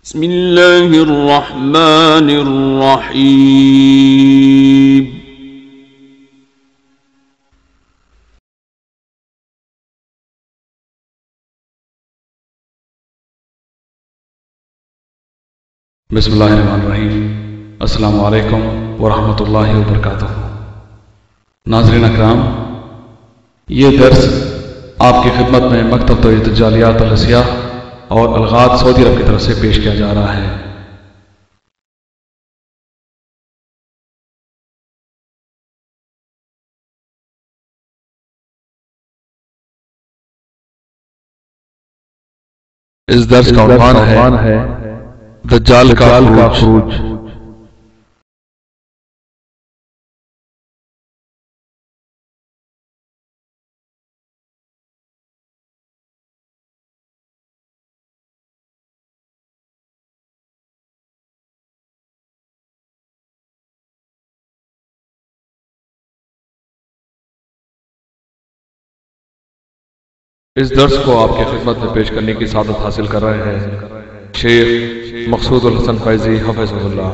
بسم اللہ الرحمن الرحیم بسم اللہ الرحمن الرحیم۔ السلام علیکم ورحمۃ اللہ وبرکاتہ۔ ناظرین اکرام، یہ درس آپ کی خدمت میں مکتب توحید الجالیات الاسیہ اور الغات سعودی عرب کی طرف سے پیش کیا جا رہا ہے۔ اس درس کا عنوان ہے دجال کا خروج۔ اس درس کو آپ کی خدمت میں پیش کرنے کی سعادت حاصل کر رہے ہیں شیخ مقصود الحسن فیضی حفظہ اللہ۔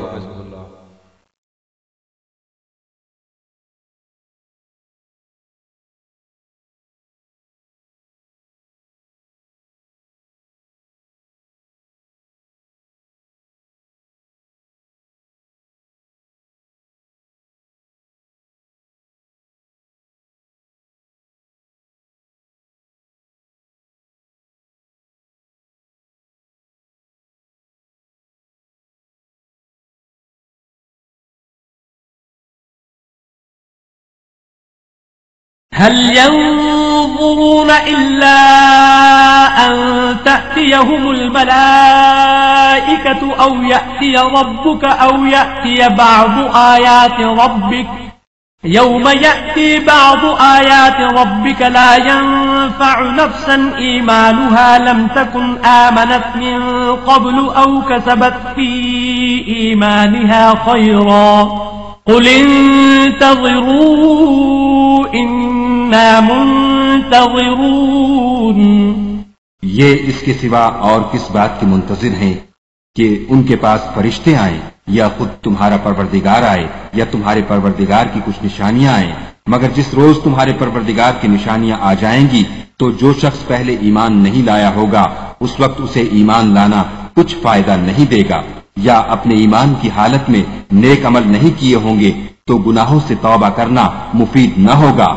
هل ينظرون إلا أن تأتيهم الملائكة أو يأتي ربك أو يأتي بعض آيات ربك يوم يأتي بعض آيات ربك لا ينفع نفسا إيمانها لم تكن آمنت من قبل أو كسبت في إيمانها خيرا قل انتظروا إنا منتظرون۔ یہ اس کے سوا اور کس بات کے منتظر ہیں کہ ان کے پاس فرشتے آئیں یا خود تمہارا پروردگار آئے یا تمہارے پروردگار کی کچھ نشانیاں آئیں، مگر جس روز تمہارے پروردگار کی نشانیاں آ جائیں گی تو جو شخص پہلے ایمان نہیں لایا ہوگا اس وقت اسے ایمان لانا کچھ فائدہ نہیں دے گا، یا اپنے ایمان کی حالت میں نیک عمل نہیں کیے ہوں گے تو گناہوں سے توبہ کرنا مفید نہ ہوگا۔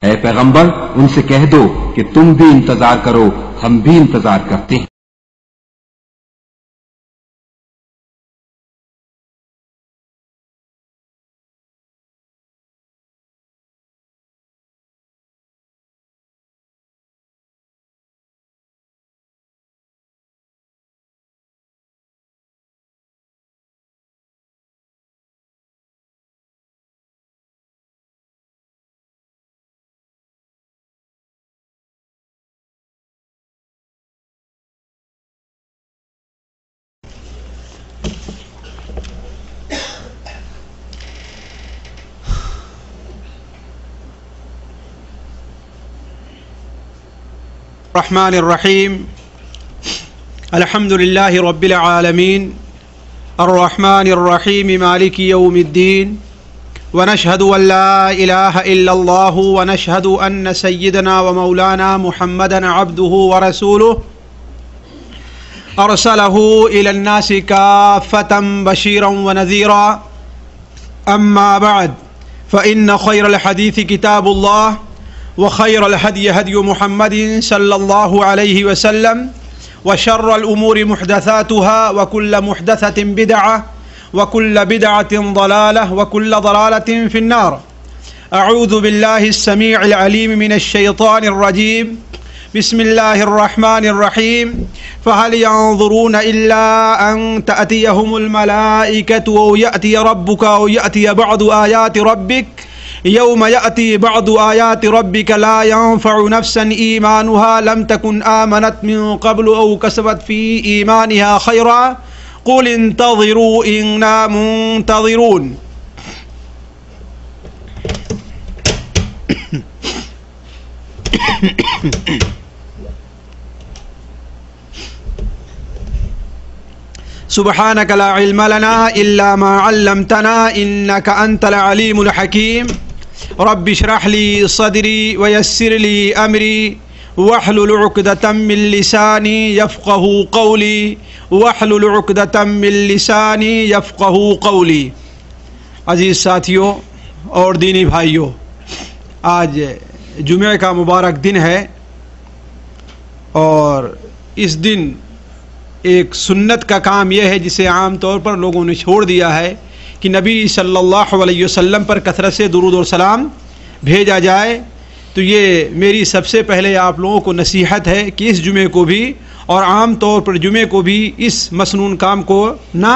اے پیغمبر، ان سے کہہ دو کہ تم بھی انتظار کرو، ہم بھی انتظار کرتے ہیں۔ الرحمن الرحیم الحمد للہ رب العالمین الرحمن الرحیم مالک یوم الدین ونشهد ان لا الہ الا اللہ ونشهد ان سیدنا ومولانا محمدا عبده ورسوله ارسلہ الى الناس کافة بشیرا ونذیرا اما بعد فإن خیر الحدیث کتاب اللہ وخير الهدي هدي محمد صلى الله عليه وسلم وشر الأمور محدثاتها وكل محدثة بدعة وكل بدعة ضلالة وكل ضلالة في النار۔ أعوذ بالله السميع العليم من الشيطان الرجيم، بسم الله الرحمن الرحيم، فهل ينظرون إلا أن تأتيهم الملائكة أو يأتي ربك أو يأتي بعض آيات ربك يوم يأتي بعض آيات ربك لا ينفع نفسا إيمانها لم تكن آمنت من قبل أو كسبت في إيمانها خيرا قل انتظروا إنا منتظرون۔ سبحانك لا علم لنا إلا ما علمتنا إنك أنت العليم الحكيم رب اشرح لي صدري ويسر لي أمري واحلل عقدة من لساني يفقه قولي واحلل عقدة من لساني يفقه قولي. عزیز ساتھیوں اور دینی بھائیوں، آج جمعہ کا مبارک دن ہے اور اس دن ایک سنت کا کام یہ ہے جسے عام طور پر لوگوں نے چھوڑ دیا ہے کہ نبی صلی اللہ علیہ وسلم پر کثرت سے درود و سلام بھیجا جائے. تو یہ میری سب سے پہلے آپ لوگوں کو نصیحت ہے کہ اس جمعے کو بھی اور عام طور پر جمعے کو بھی اس مسنون کام کو نہ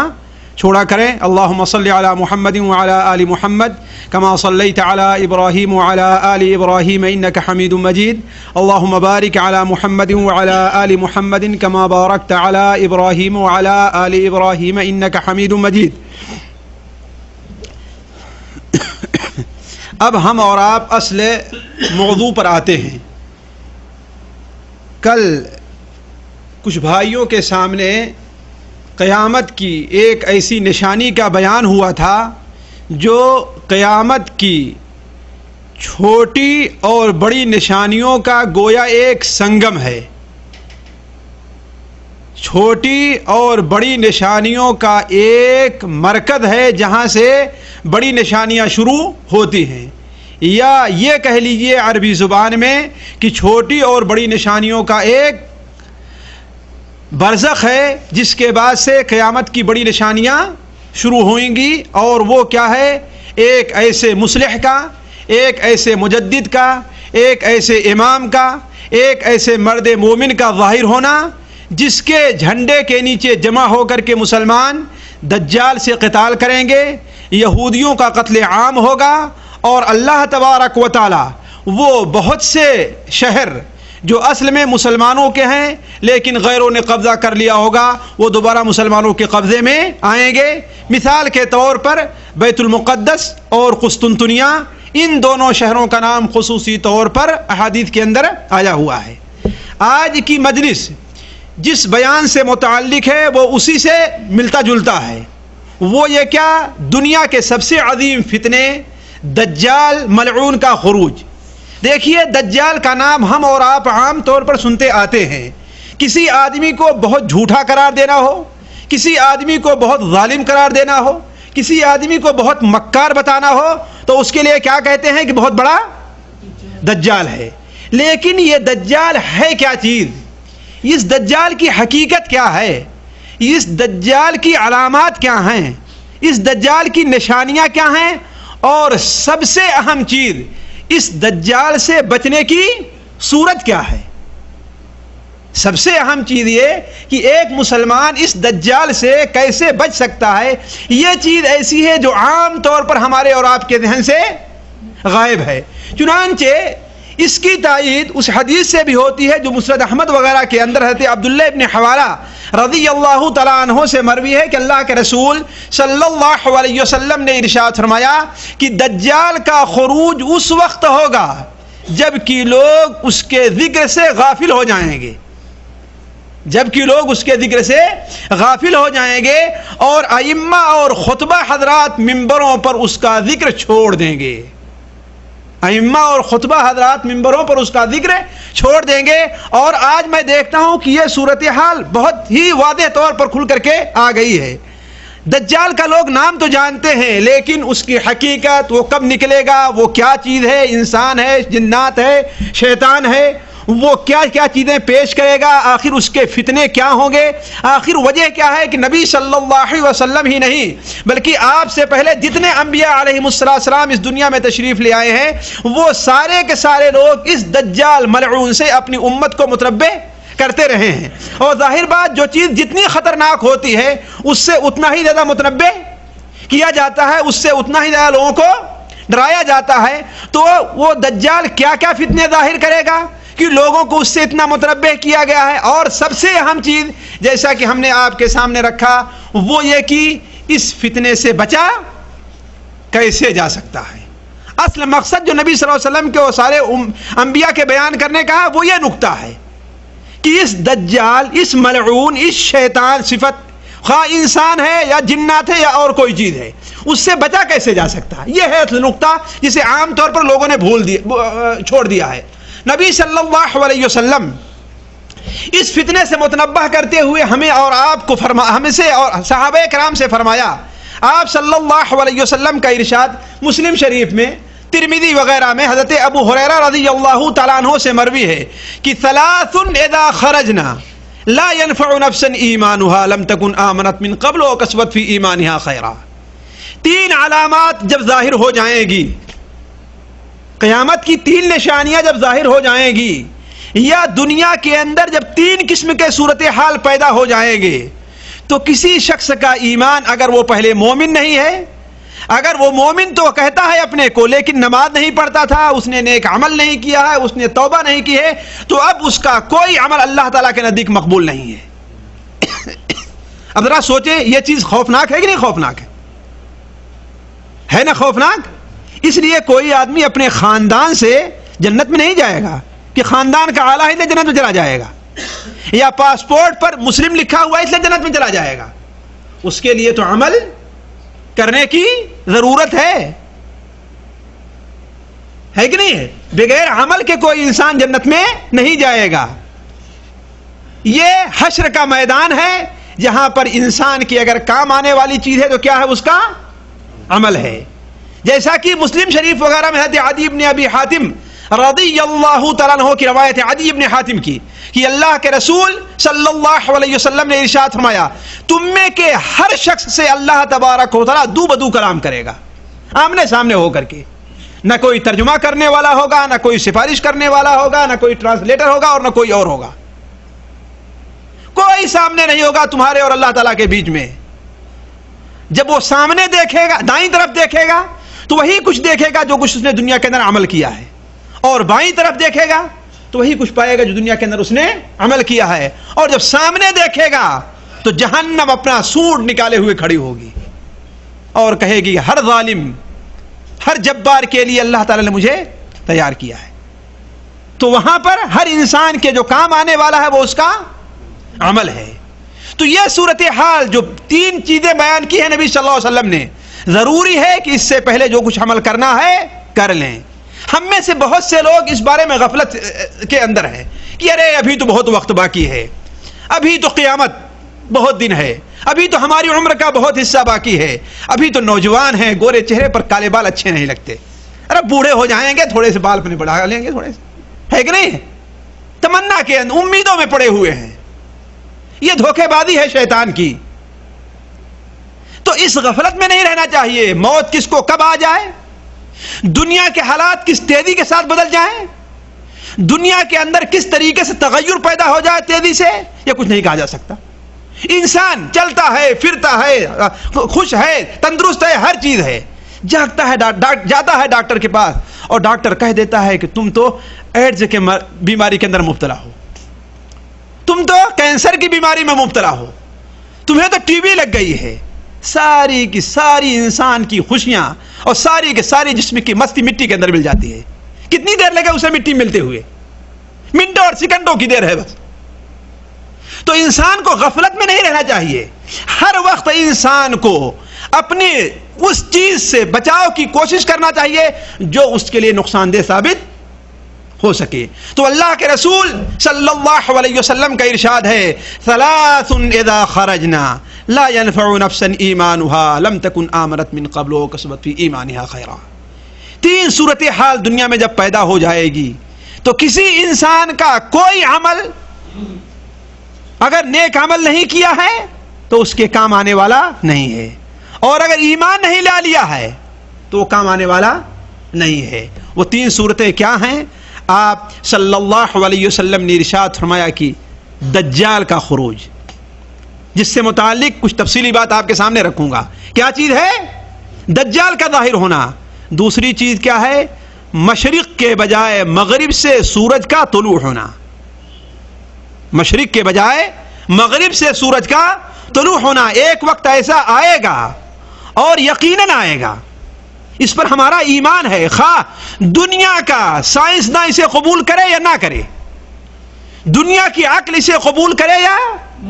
چھوڑا کریں. اللہم صلی علی محمد وعلی آل محمد کما صلیت علی ابراہیم وعلی آل ابراہیم انک حمید مجید. اللہم بارک علی محمد وعلی آل محمد کما بارکت علی ابراہیم وعلی آل ابراہیم انک حمید مجید. اب ہم اور آپ اصل موضوع پر آتے ہیں. کل کچھ بھائیوں کے سامنے قیامت کی ایک ایسی نشانی کا بیان ہوا تھا جو قیامت کی چھوٹی اور بڑی نشانیوں کا گویا ایک سنگم ہے. چھوٹی اور بڑی نشانیوں کا ایک مرکز ہے جہاں سے بڑی نشانیاں شروع ہوتی ہیں، یا یہ کہہ لیجئے عربی زبان میں کہ چھوٹی اور بڑی نشانیوں کا ایک برزخ ہے جس کے بعد سے قیامت کی بڑی نشانیاں شروع ہوئیں گی. اور وہ کیا ہے؟ ایک ایسے مصلح کا، ایک ایسے مجدد کا، ایک ایسے امام کا، ایک ایسے مرد مومن کا ظاہر ہونا جس کے جھنڈے کے نیچے جمع ہو کر کے مسلمان دجال سے قتال کریں گے، یہودیوں کا قتل عام ہوگا، اور اللہ تبارک و تعالی وہ بہت سے شہر جو اصل میں مسلمانوں کے ہیں لیکن غیروں نے قبضہ کر لیا ہوگا وہ دوبارہ مسلمانوں کے قبضے میں آئیں گے. مثال کے طور پر بیت المقدس اور قسطنطنیہ، ان دونوں شہروں کا نام خصوصی طور پر احادیث کے اندر آیا ہوا ہے. آج کی مجلس جس بیان سے متعلق ہے وہ اسی سے ملتا جلتا ہے. وہ یہ کیا؟ دنیا کے سب سے عظیم فتنے دجال ملعون کا خروج. دیکھیے، دجال کا نام ہم اور آپ عام طور پر سنتے آتے ہیں. کسی آدمی کو بہت جھوٹا قرار دینا ہو، کسی آدمی کو بہت ظالم قرار دینا ہو، کسی آدمی کو بہت مکار بتانا ہو تو اس کے لیے کیا کہتے ہیں کہ بہت بڑا دجال ہے. لیکن یہ دجال ہے کیا چیز؟ اس دجال کی حقیقت کیا ہے؟ اس دجال کی علامات کیا ہیں؟ اس دجال کی نشانیاں کیا ہیں؟ اور سب سے اہم چیز، اس دجال سے بچنے کی صورت کیا ہے؟ سب سے اہم چیز یہ کہ ایک مسلمان اس دجال سے کیسے بچ سکتا ہے. یہ چیز ایسی ہے جو عام طور پر ہمارے اور آپ کے ذہن سے غائب ہے. چنانچہ اس کی تائید اس حدیث سے بھی ہوتی ہے جو مسند احمد وغیرہ کے اندر حضرت عبداللہ ابن حوالہ رضی اللہ تعالیٰ عنہ سے مروی ہے کہ اللہ کے رسول صلی اللہ علیہ وسلم نے ارشاد فرمایا کہ دجال کا خروج اس وقت ہوگا جبکہ لوگ اس کے ذکر سے غافل ہو جائیں گے. جبکہ لوگ اس کے ذکر سے غافل ہو جائیں گے اور ائمہ اور خطبہ حضرات ممبروں پر اس کا ذکر چھوڑ دیں گے. ائمہ اور خطبہ حضرات ممبروں پر اس کا ذکر چھوڑ دیں گے. اور آج میں دیکھتا ہوں کہ یہ صورتحال بہت ہی واضح طور پر کھل کر کے آ گئی ہے. دجال کا لوگ نام تو جانتے ہیں لیکن اس کی حقیقت، وہ کب نکلے گا، وہ کیا چیز ہے، انسان ہے، جنات ہے، شیطان ہے، وہ کیا کیا چیزیں پیش کرے گا، آخر اس کے فتنے کیا ہوں گے، آخر وجہ کیا ہے کہ نبی صلی اللہ علیہ وسلم ہی نہیں بلکہ آپ سے پہلے جتنے انبیاء علیہ السلام اس دنیا میں تشریف لے آئے ہیں وہ سارے کے سارے لوگ اس دجال ملعون سے اپنی امت کو متربع کرتے رہے ہیں. اور ظاہر بات جو چیز جتنی خطرناک ہوتی ہے اس سے اتنا ہی زیادہ متنبع کیا جاتا ہے، اس سے اتنا ہی زیادہ لوگوں کو ڈرایا جاتا ہے. تو وہ دجال کیا کیا فتنے ظاہر کرے گا کہ لوگوں کو اس سے اتنا متنبع کیا گیا ہے. اور سب سے اہم چیز جیسا کہ ہم نے آپ کے سامنے رکھا وہ یہ کہ اس فتنے سے بچا کیسے جا سکتا ہے. اصل مقصد جو نبی صلی اللہ علیہ وسلم کے وہ سارے انبیاء کے بیان کرنے کا وہ یہ نقطہ ہے کہ اس دجال، اس ملعون، اس شیطان صفت خواہ انسان ہے یا جنات ہے یا اور کوئی چیز ہے، اس سے بچا کیسے جا سکتا ہے؟ یہ ہے نقطہ جسے عام طور پر لوگوں نے چھوڑ دیا ہے۔ نبی صلی اللہ علیہ وسلم اس فتنے سے متنبہ کرتے ہوئے ہمیں اور آپ کو ہمیں سے اور صحابہ کرام سے فرمایا۔ آپ صلی اللہ علیہ وسلم کا ارشاد مسلم شریف میں، ترمذی وغیرہ میں حضرت ابو ہریرہ رضی اللہ تعالیٰ عنہ سے مروی ہے کہ ثلاث اذا خرجنا لا ينفع نفسا ایمانها لم تكن آمنت من قبل وكسبت في ایمانها خیرا۔ تین علامات جب ظاہر ہو جائیں گی، قیامت کی تین نشانیاں جب ظاہر ہو جائیں گی، یا دنیا کے اندر جب تین قسم کے صورتحال پیدا ہو جائیں گے، تو کسی شخص کا ایمان اگر وہ پہلے مومن نہیں ہے، اگر وہ مومن تو کہتا ہے اپنے کو لیکن نماز نہیں پڑھتا تھا، اس نے نیک عمل نہیں کیا ہے، اس نے توبہ نہیں کی ہے، تو اب اس کا کوئی عمل اللہ تعالیٰ کے نزدیک مقبول نہیں ہے۔ اب ذرا سوچیں، یہ چیز خوفناک ہے کہ نہیں خوفناک ہے نا خوفناک؟ اس لیے کوئی آدمی اپنے خاندان سے جنت میں نہیں جائے گا کہ خاندان کا اعلیٰ ہے اس لیے جنت میں چلا جائے گا، یا پاسپورٹ پر مسلم لکھا ہوا ہے اس لیے جنت میں چلا جائے گا۔ اس کے لیے تو عمل کرنے کی ضرورت ہے کہ نہیں ہے؟ بغیر عمل کے کوئی انسان جنت میں نہیں جائے گا۔ یہ حشر کا میدان ہے جہاں پر انسان کی اگر کام آنے والی چیز ہے تو کیا ہے؟ اس کا عمل ہے۔ جیسا کہ مسلم شریف وغیرہ میں حضرت عدی بن ابی حاتم رضی اللہ تعالیٰ عنہ کی روایت ہے، عدی بن حاتم کی، کہ اللہ کے رسول صلی اللہ علیہ وسلم نے ارشاد فرمایا، تم میں کے ہر شخص سے اللہ تبارک و تعالیٰ دو بدو کلام کرے گا، آمنے سامنے ہو کر کے۔ نہ کوئی ترجمہ کرنے والا ہوگا، نہ کوئی سفارش کرنے والا ہوگا، نہ کوئی ٹرانسلیٹر ہوگا، اور نہ کوئی اور ہوگا۔ کوئی سامنے نہیں ہوگا تمہارے اور اللہ تعالیٰ کے بیچ میں۔ جب وہ سامنے دیکھے گا، دائیں طرف دیکھے گا تو وہی کچھ دیکھے گا جو کچھ اس نے دنیا کے اندر عمل کیا ہے، اور بائیں طرف دیکھے گا تو وہی کچھ پائے گا جو دنیا کے اندر اس نے عمل کیا ہے۔ اور جب سامنے دیکھے گا تو جہنم اپنا سوٹ نکالے ہوئے کھڑی ہوگی اور کہے گی، ہر ظالم، ہر جبار کے لیے اللہ تعالیٰ نے مجھے تیار کیا ہے۔ تو وہاں پر ہر انسان کے جو کام آنے والا ہے وہ اس کا عمل ہے۔ تو یہ صورتحال جو تین چیزیں بیان کی ہیں نبی صلی اللہ علیہ وسلم نے، ضروری ہے کہ اس سے پہلے جو کچھ عمل کرنا ہے کر لیں۔ ہم میں سے بہت سے لوگ اس بارے میں غفلت کے اندر ہیں کہ ارے ابھی تو بہت وقت باقی ہے، ابھی تو قیامت بہت دن ہے، ابھی تو ہماری عمر کا بہت حصہ باقی ہے، ابھی تو نوجوان ہیں، گورے چہرے پر کالے بال اچھے نہیں لگتے، ارے بوڑھے ہو جائیں گے تھوڑے سے بال اپنے بڑھا لیں گے، تھوڑے سے، ہے کہ نہیں؟ تمنا کے امیدوں میں پڑے ہوئے ہیں۔ یہ دھوکے بازی ہے شیطان کی۔ تو اس غفلت میں نہیں رہنا چاہیے۔ موت کس کو کب آ جائے، دنیا کے حالات کس تیزی کے ساتھ بدل جائیں، دنیا کے اندر کس طریقے سے تغیر پیدا ہو جائے تیزی سے، یہ کچھ نہیں کہا جا سکتا۔ انسان چلتا ہے، پھرتا ہے، خوش ہے، تندرست ہے، ہر چیز ہے، جاگتا ہے، جاتا ہے ڈاکٹر کے پاس اور ڈاکٹر کہہ دیتا ہے کہ تم تو ایڈز کے بیماری کے اندر مبتلا ہو، تم تو کینسر کی بیماری میں مبتلا ہو، تمہیں تو ٹی بی لگ گئی ہے۔ ساری کی ساری انسان کی خوشیاں اور ساری کے ساری جسم کی مستی مٹی کے اندر مل جاتی ہے۔ کتنی دیر لگے اسے مٹی ملتے ہوئے؟ منٹوں اور سیکنڈوں کی دیر ہے بس۔ تو انسان کو غفلت میں نہیں رہنا چاہیے، ہر وقت انسان کو اپنی اس چیز سے بچاؤ کی کوشش کرنا چاہیے جو اس کے لیے نقصان دہ ثابت ہو سکے۔ تو اللہ کے رسول صلی اللہ علیہ وسلم کا ارشاد ہے، ثلاث اذا خرجنا لا ينفع نفسا ایمانها لم تكن آمنت من قبل وكسبت في ایمانها خیرا۔ تین صورتحال دنیا میں جب پیدا ہو جائے گی تو کسی انسان کا کوئی عمل اگر نیک عمل نہیں کیا ہے تو اس کے کام آنے والا نہیں ہے، اور اگر ایمان نہیں لا لیا ہے تو وہ کام آنے والا نہیں ہے۔ وہ تین صورتیں کیا ہیں؟ آپ صلی اللہ علیہ وسلم نے ارشاد فرمایا کہ دجال کا خروج، جس سے متعلق کچھ تفصیلی بات آپ کے سامنے رکھوں گا۔ کیا چیز ہے؟ دجال کا ظاہر ہونا۔ دوسری چیز کیا ہے؟ مشرق کے بجائے مغرب سے سورج کا طلوع ہونا۔ مشرق کے بجائے مغرب سے سورج کا طلوع ہونا۔ ایک وقت ایسا آئے گا اور یقیناً آئے گا، اس پر ہمارا ایمان ہے، خواہ دنیا کا سائنسداں اسے قبول کرے یا نہ کرے، دنیا کی عقل اسے قبول کرے یا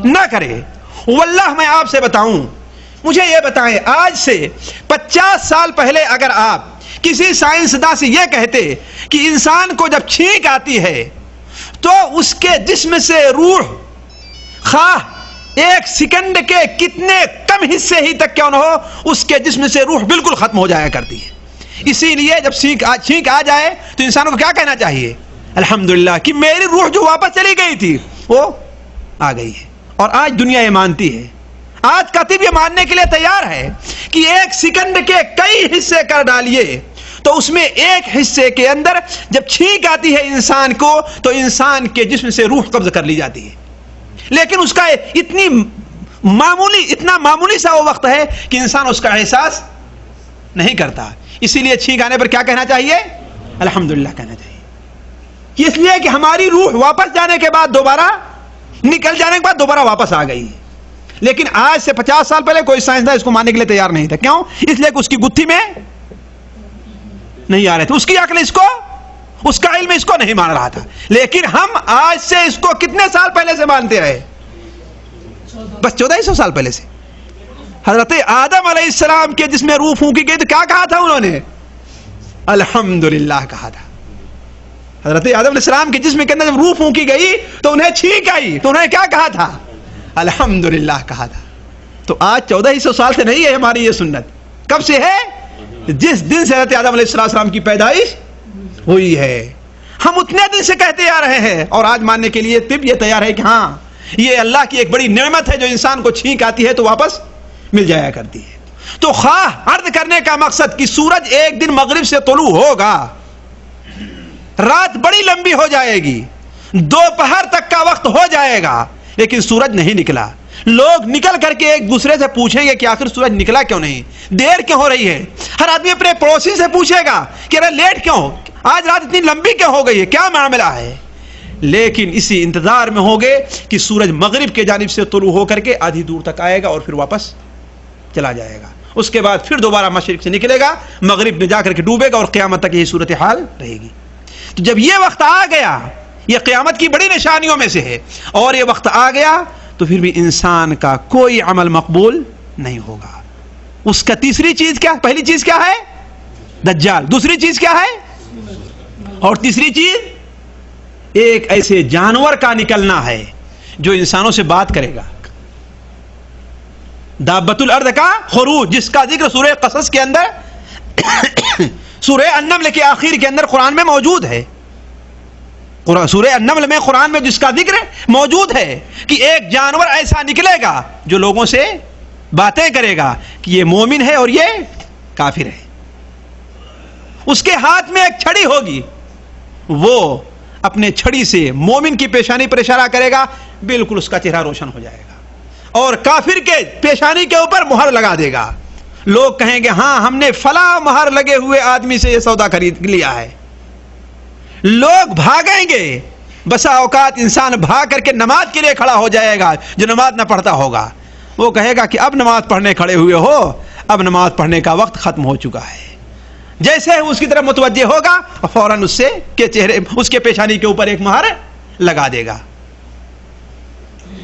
نہ کرے، واللہ میں آپ سے بتاؤں، مجھے یہ بتائیں، آج سے 50 سال پہلے اگر آپ کسی سائنسداں سے یہ کہتے کہ انسان کو جب چھینک آتی ہے تو اس کے جسم سے روح خواہ ایک سیکنڈ کے کتنے کم حصے ہی تک کیوں نہ ہو، اس کے جسم سے روح بالکل ختم ہو جایا کرتی ہے. اسی لیے جب چھینک آ جائے تو انسانوں کو کیا کہنا چاہیے؟ الحمدللہ کہ میری روح جو واپس چلی گئی تھی وہ آ گئی ہے. اور آج دنیا یہ مانتی ہے، آج کاتب یہ ماننے کے لیے تیار ہے کہ ایک سیکنڈ کے کئی حصے کر ڈالیے تو اس میں ایک حصے کے اندر جب چھینک آتی ہے انسان کو تو انسان کے جسم سے روح قبض کر لی جاتی ہے. لیکن اس کا اتنا معمولی سا وہ وقت ہے کہ انسان اس کا احساس نہیں کرتا. اسی لیے چھینک آنے پر کیا کہنا چاہیے؟ الحمدللہ کہنا چاہیے. اس لیے کہ ہماری روح واپس جانے کے بعد دوبارہ نکل جانے کے بعد دوبارہ واپس آ گئی. لیکن آج سے 50 سال پہلے کوئی سائنسداں اس کو ماننے کے لیے تیار نہیں تھا. کیوں؟ اس لیے کہ اس کی گتھی میں نہیں آ رہے تھے، اس کی عقل اس کو، اس کا علم اس کو نہیں مان رہا تھا. لیکن ہم آج سے اس کو کتنے سال پہلے سے مانتے رہے؟ بس 1400 سال پہلے سے. حضرت آدم علیہ السلام کے جس میں روح پھونکی گئی تو کیا کہا تھا انہوں نے؟ الحمدللہ کہا تھا. حضرت آدم علیہ السلام کے جسم کے اندر جب روح پھونکی گئی تو انہیں چھینک آئی تو انہیں کیا کہا تھا؟ الحمدللہ کہا تھا. تو آج 1400 سال سے نہیں ہے ہماری یہ سنت. کب سے ہے؟ جس دن سے حضرت آدم علیہ السلام کی پیدائش ہوئی ہے. ہم اتنے دن سے کہتے آ رہے ہیں اور آج ماننے کے لیے طب یہ تیار ہے کہ ہاں یہ اللہ کی ایک بڑی نعمت ہے جو انسان کو چھینک آتی ہے تو واپس مل جایا کرتی ہے. تو خواہ عرض کرنے کا مقصد کہ سورج ایک دن مغرب سے طلوع ہوگا، رات بڑی لمبی ہو جائے گی، دوپہر تک کا وقت ہو جائے گا لیکن سورج نہیں نکلا. لوگ نکل کر کے ایک دوسرے سے پوچھیں گے کہ آخر سورج نکلا کیوں نہیں، دیر کیوں ہو رہی ہے. ہر آدمی اپنے پڑوسی سے پوچھے گا کہ ارے لیٹ کیوں، آج رات اتنی لمبی کیوں ہو گئی ہے، کیا معاملہ ہے. لیکن اسی انتظار میں ہوگے کہ سورج مغرب کے جانب سے طلوع ہو کر کے آدھی دور تک آئے گا اور پھر واپس چلا جائے گا. اس کے بعد پھر دوبارہ مشرق سے نکلے گا، مغرب میں جا کر کے ڈوبے گا اور قیامت تک یہی صورتحال رہے گی. تو جب یہ وقت آ گیا، یہ قیامت کی بڑی نشانیوں میں سے ہے، اور یہ وقت آ گیا تو پھر بھی انسان کا کوئی عمل مقبول نہیں ہوگا. اس کا تیسری چیز کیا؟ پہلی چیز کیا ہے؟ دجال. دوسری چیز کیا ہے؟ اور تیسری چیز ایک ایسے جانور کا نکلنا ہے جو انسانوں سے بات کرے گا. دابۃ الارض کا خروج، جس کا ذکر سورہ قصص کے اندر سورہ النمل کے آخر کے اندر قرآن میں موجود ہے. سورہ النمل میں قرآن میں جس کا ذکر موجود ہے کہ ایک جانور ایسا نکلے گا جو لوگوں سے باتیں کرے گا کہ یہ مومن ہے اور یہ کافر ہے. اس کے ہاتھ میں ایک چھڑی ہوگی، وہ اپنے چھڑی سے مومن کی پیشانی پر اشارہ کرے گا، بالکل اس کا چہرہ روشن ہو جائے گا، اور کافر کے پیشانی کے اوپر مہر لگا دے گا. لوگ کہیں گے ہاں ہم نے فلاں مہر لگے ہوئے آدمی سے یہ سودا خرید لیا ہے. لوگ بھاگیں گے. بسا اوقات انسان بھاگ کر کے نماز کے لیے کھڑا ہو جائے گا جو نماز نہ پڑھتا ہوگا. وہ کہے گا کہ اب نماز پڑھنے کھڑے ہوئے ہو، اب نماز پڑھنے کا وقت ختم ہو چکا ہے. جیسے اس کی طرف متوجہ ہوگا فوراً اس سے کے چہرے، اس کے پیشانی کے اوپر ایک مہر لگا دے گا.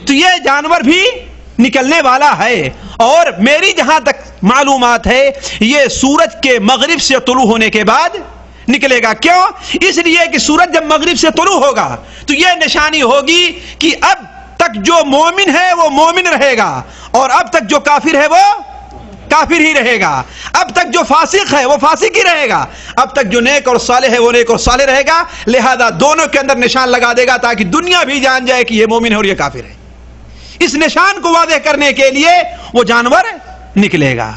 تو یہ جانور بھی نکلنے والا ہے، اور میری جہاں تک معلومات ہے یہ سورج کے مغرب سے طلوع ہونے کے بعد نکلے گا. کیوں؟ اس لیے کہ سورج جب مغرب سے طلوع ہوگا تو یہ نشانی ہوگی کہ اب تک جو مومن ہے وہ مومن رہے گا، اور اب تک جو کافر ہے وہ کافر ہی رہے گا. اب تک جو فاسق ہے وہ فاسق ہی رہے گا، اب تک جو نیک اور صالح ہے وہ نیک اور صالح رہے گا. لہذا دونوں کے اندر نشان لگا دے گا تاکہ دنیا بھی جان جائے کہ یہ مومن ہے اور یہ کافر ہے. اس نشان کو واضح کرنے کے لیے وہ جانور نکلے گا.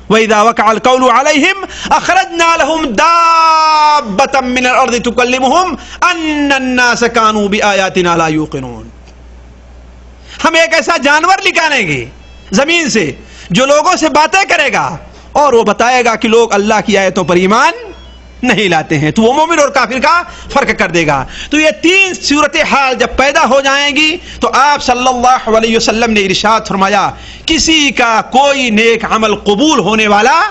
وَإِذَا وَقَعَ الْقَوْلُ عَلَيْهِمْ أَخْرَجْنَا لَهُمْ دَابَّةً مِّنَ الْأَرْضِ تُكَلِّمُهُمْ أَنَّ النَّاسَ كَانُوا بِآيَاتِنَا لَا يُوقِنُونَ. ہم ایک ایسا جانور نکالیں گے زمین سے جو لوگوں سے باتیں کرے گا اور وہ بتائے گا کہ لوگ اللہ کی آیتوں پر ایمان نہیں لاتے ہیں، تو وہ مومن اور کافر کا فرق کر دے گا. تو یہ تین صورتحال جب پیدا ہو جائیں گی تو آپ صلی اللہ علیہ وسلم نے ارشاد فرمایا کسی کا کوئی نیک عمل قبول ہونے والا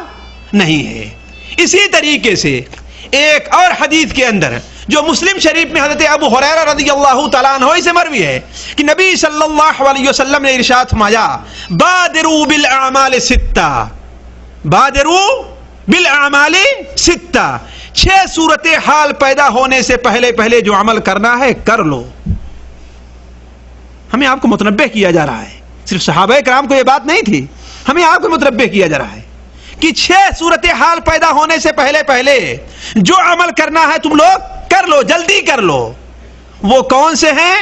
نہیں ہے. اسی طریقے سے ایک اور حدیث کے اندر جو مسلم شریف میں حضرت ابو ہریرہ رضی اللہ تعالیٰ عنہ سے مروی ہے کہ نبی صلی اللہ علیہ وسلم نے ارشاد فرمایا بادروا بالاعمال ستہ، بادروا بالاعمال ستہ، 6 صورتحال پیدا ہونے سے پہلے پہلے جو عمل کرنا ہے کر لو۔ ہمیں آپ کو متنبہ کیا جا رہا ہے، صرف صحابہ کرام کو یہ بات نہیں تھی، ہمیں آپ کو متنبہ کیا جا رہا ہے کہ 6 صورتحال پیدا ہونے سے پہلے پہلے جو عمل کرنا ہے تم لوگ کر لو، جلدی کر لو۔ وہ کون سے ہیں؟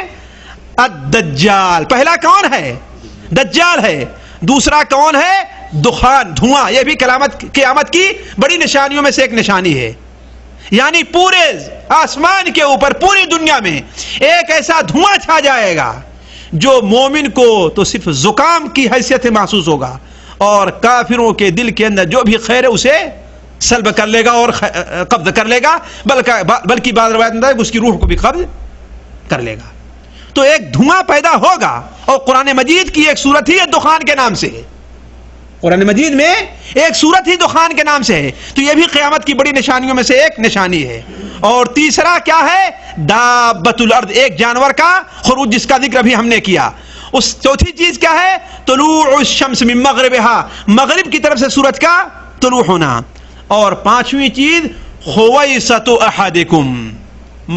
الدجال، پہلا کون ہے؟ دجال ہے۔ دوسرا کون ہے؟ دخان، دھواں، یہ بھی قیامت کی بڑی نشانیوں میں سے ایک نشانی ہے، یعنی پورے آسمان کے اوپر پوری دنیا میں ایک ایسا دھواں چھا جائے گا جو مومن کو تو صرف زکام کی حیثیت سے محسوس ہوگا، اور کافروں کے دل کے اندر جو بھی خیر ہے اسے سلب کر لے گا اور قبض کر لے گا، بلکہ بعض روایت میں اس کی روح کو بھی قبض کر لے گا۔ تو ایک دھواں پیدا ہوگا، اور قرآن مجید کی ایک سورت ہی دخان کے نام سے ہے، قرآن مجید میں ایک سورت ہی دخان کے نام سے ہے، تو یہ بھی قیامت کی بڑی نشانیوں میں سے ایک نشانی ہے۔ اور تیسرا کیا ہے؟ دابۃ الارض، ایک جانور کا خروج جس کا ذکر ابھی ہم نے کیا۔ اس چوتھی چیز کیا ہے؟ طلوع الشمس من مغربها، مغرب کی طرف سے سورج کا طلوع ہونا۔ اور 5ویں چیز خویصۃ احدکم،